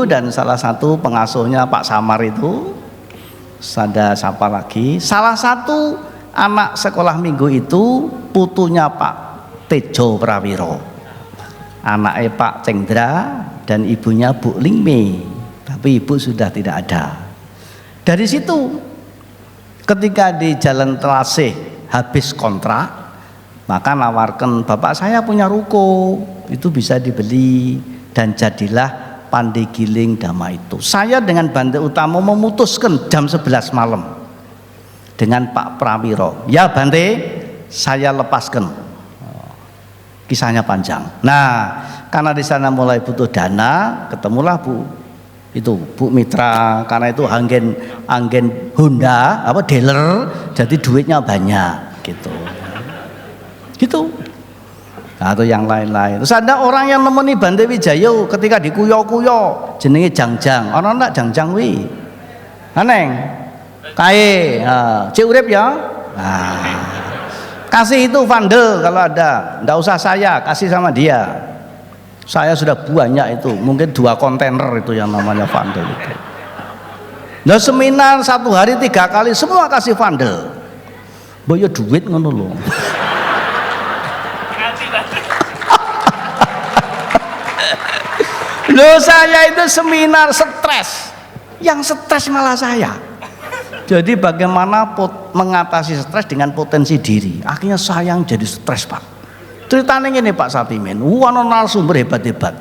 dan salah satu pengasuhnya Pak Samar itu, ada siapa lagi? Salah satu anak sekolah minggu itu putunya Pak Tejo Prawiro, anaknya Pak Cendra dan ibunya Bu Lingme, tapi ibu sudah tidak ada. Dari situ ketika di Jalan Telasih habis kontrak, maka nawarkan, bapak saya punya ruko, itu bisa dibeli, dan jadilah Pandegiling Dhamma itu. Saya dengan Bante Utama memutuskan jam 11 malam dengan Pak Prawiro, ya Bante saya lepaskan. Kisahnya panjang. Nah karena di sana mulai butuh dana, ketemulah Bu Mitra, karena itu anggen Honda apa dealer, jadi duitnya banyak gitu. Atau yang lain-lain. Terus ada orang yang nemeni Bante Wijayo ketika dikuyo-kuyo, jenenge Jangjang. Orang ndak Jangjang wi. Aneng. Kae, cek urip ya. Nah. kasih itu vandel kalau ada, ndak usah saya, kasih sama dia. Saya sudah banyak itu, mungkin 2 kontainer itu yang namanya vandel itu. Nah seminar 1 hari 3 kali semua kasih vandel. Boyo duit ngono lho. Loh saya itu seminar stres, yang stres malah saya. Jadi bagaimana mengatasi stres dengan potensi diri. Akhirnya saya yang jadi stres Pak. Ceritanya ini Pak Satimin, narasumber hebat-hebat.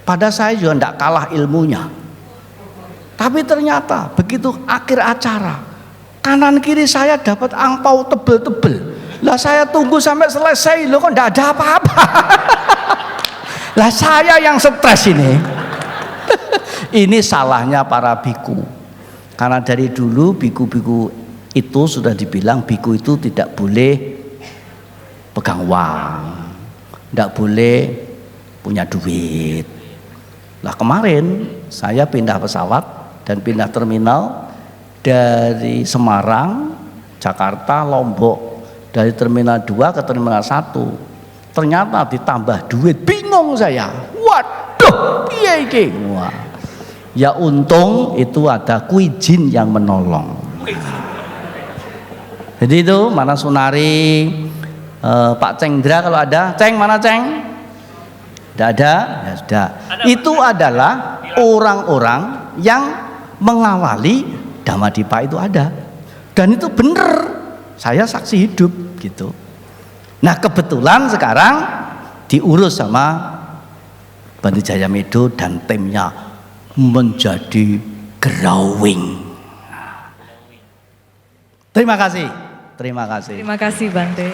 Pada saya juga tidak kalah ilmunya. Tapi ternyata begitu akhir acara, kanan kiri saya dapat angpau tebel-tebel. Lah saya tunggu sampai selesai, loh kok tidak ada apa-apa. Lah saya yang stres ini. Ini salahnya para biku. Karena dari dulu biku-biku itu sudah dibilang biku itu tidak boleh pegang uang, tidak boleh punya duit. Lah kemarin saya pindah pesawat dan pindah terminal dari Semarang, Jakarta, Lombok, dari terminal 2 ke terminal 1. Ternyata ditambah duit, bingung saya. Waduh, piye iki? Wah. Ya untung itu ada Kuijin yang menolong. Jadi itu mana Sunari, Pak Cengdra kalau ada, Ceng mana Ceng? Tidak ada, ya sudah. Itu adalah orang-orang yang mengawali Dhamadipa itu ada. Dan itu benar, saya saksi hidup gitu. Nah kebetulan sekarang diurus sama Bante Jayamedo dan timnya menjadi growing. Terima kasih. Terima kasih. Terima kasih Bante.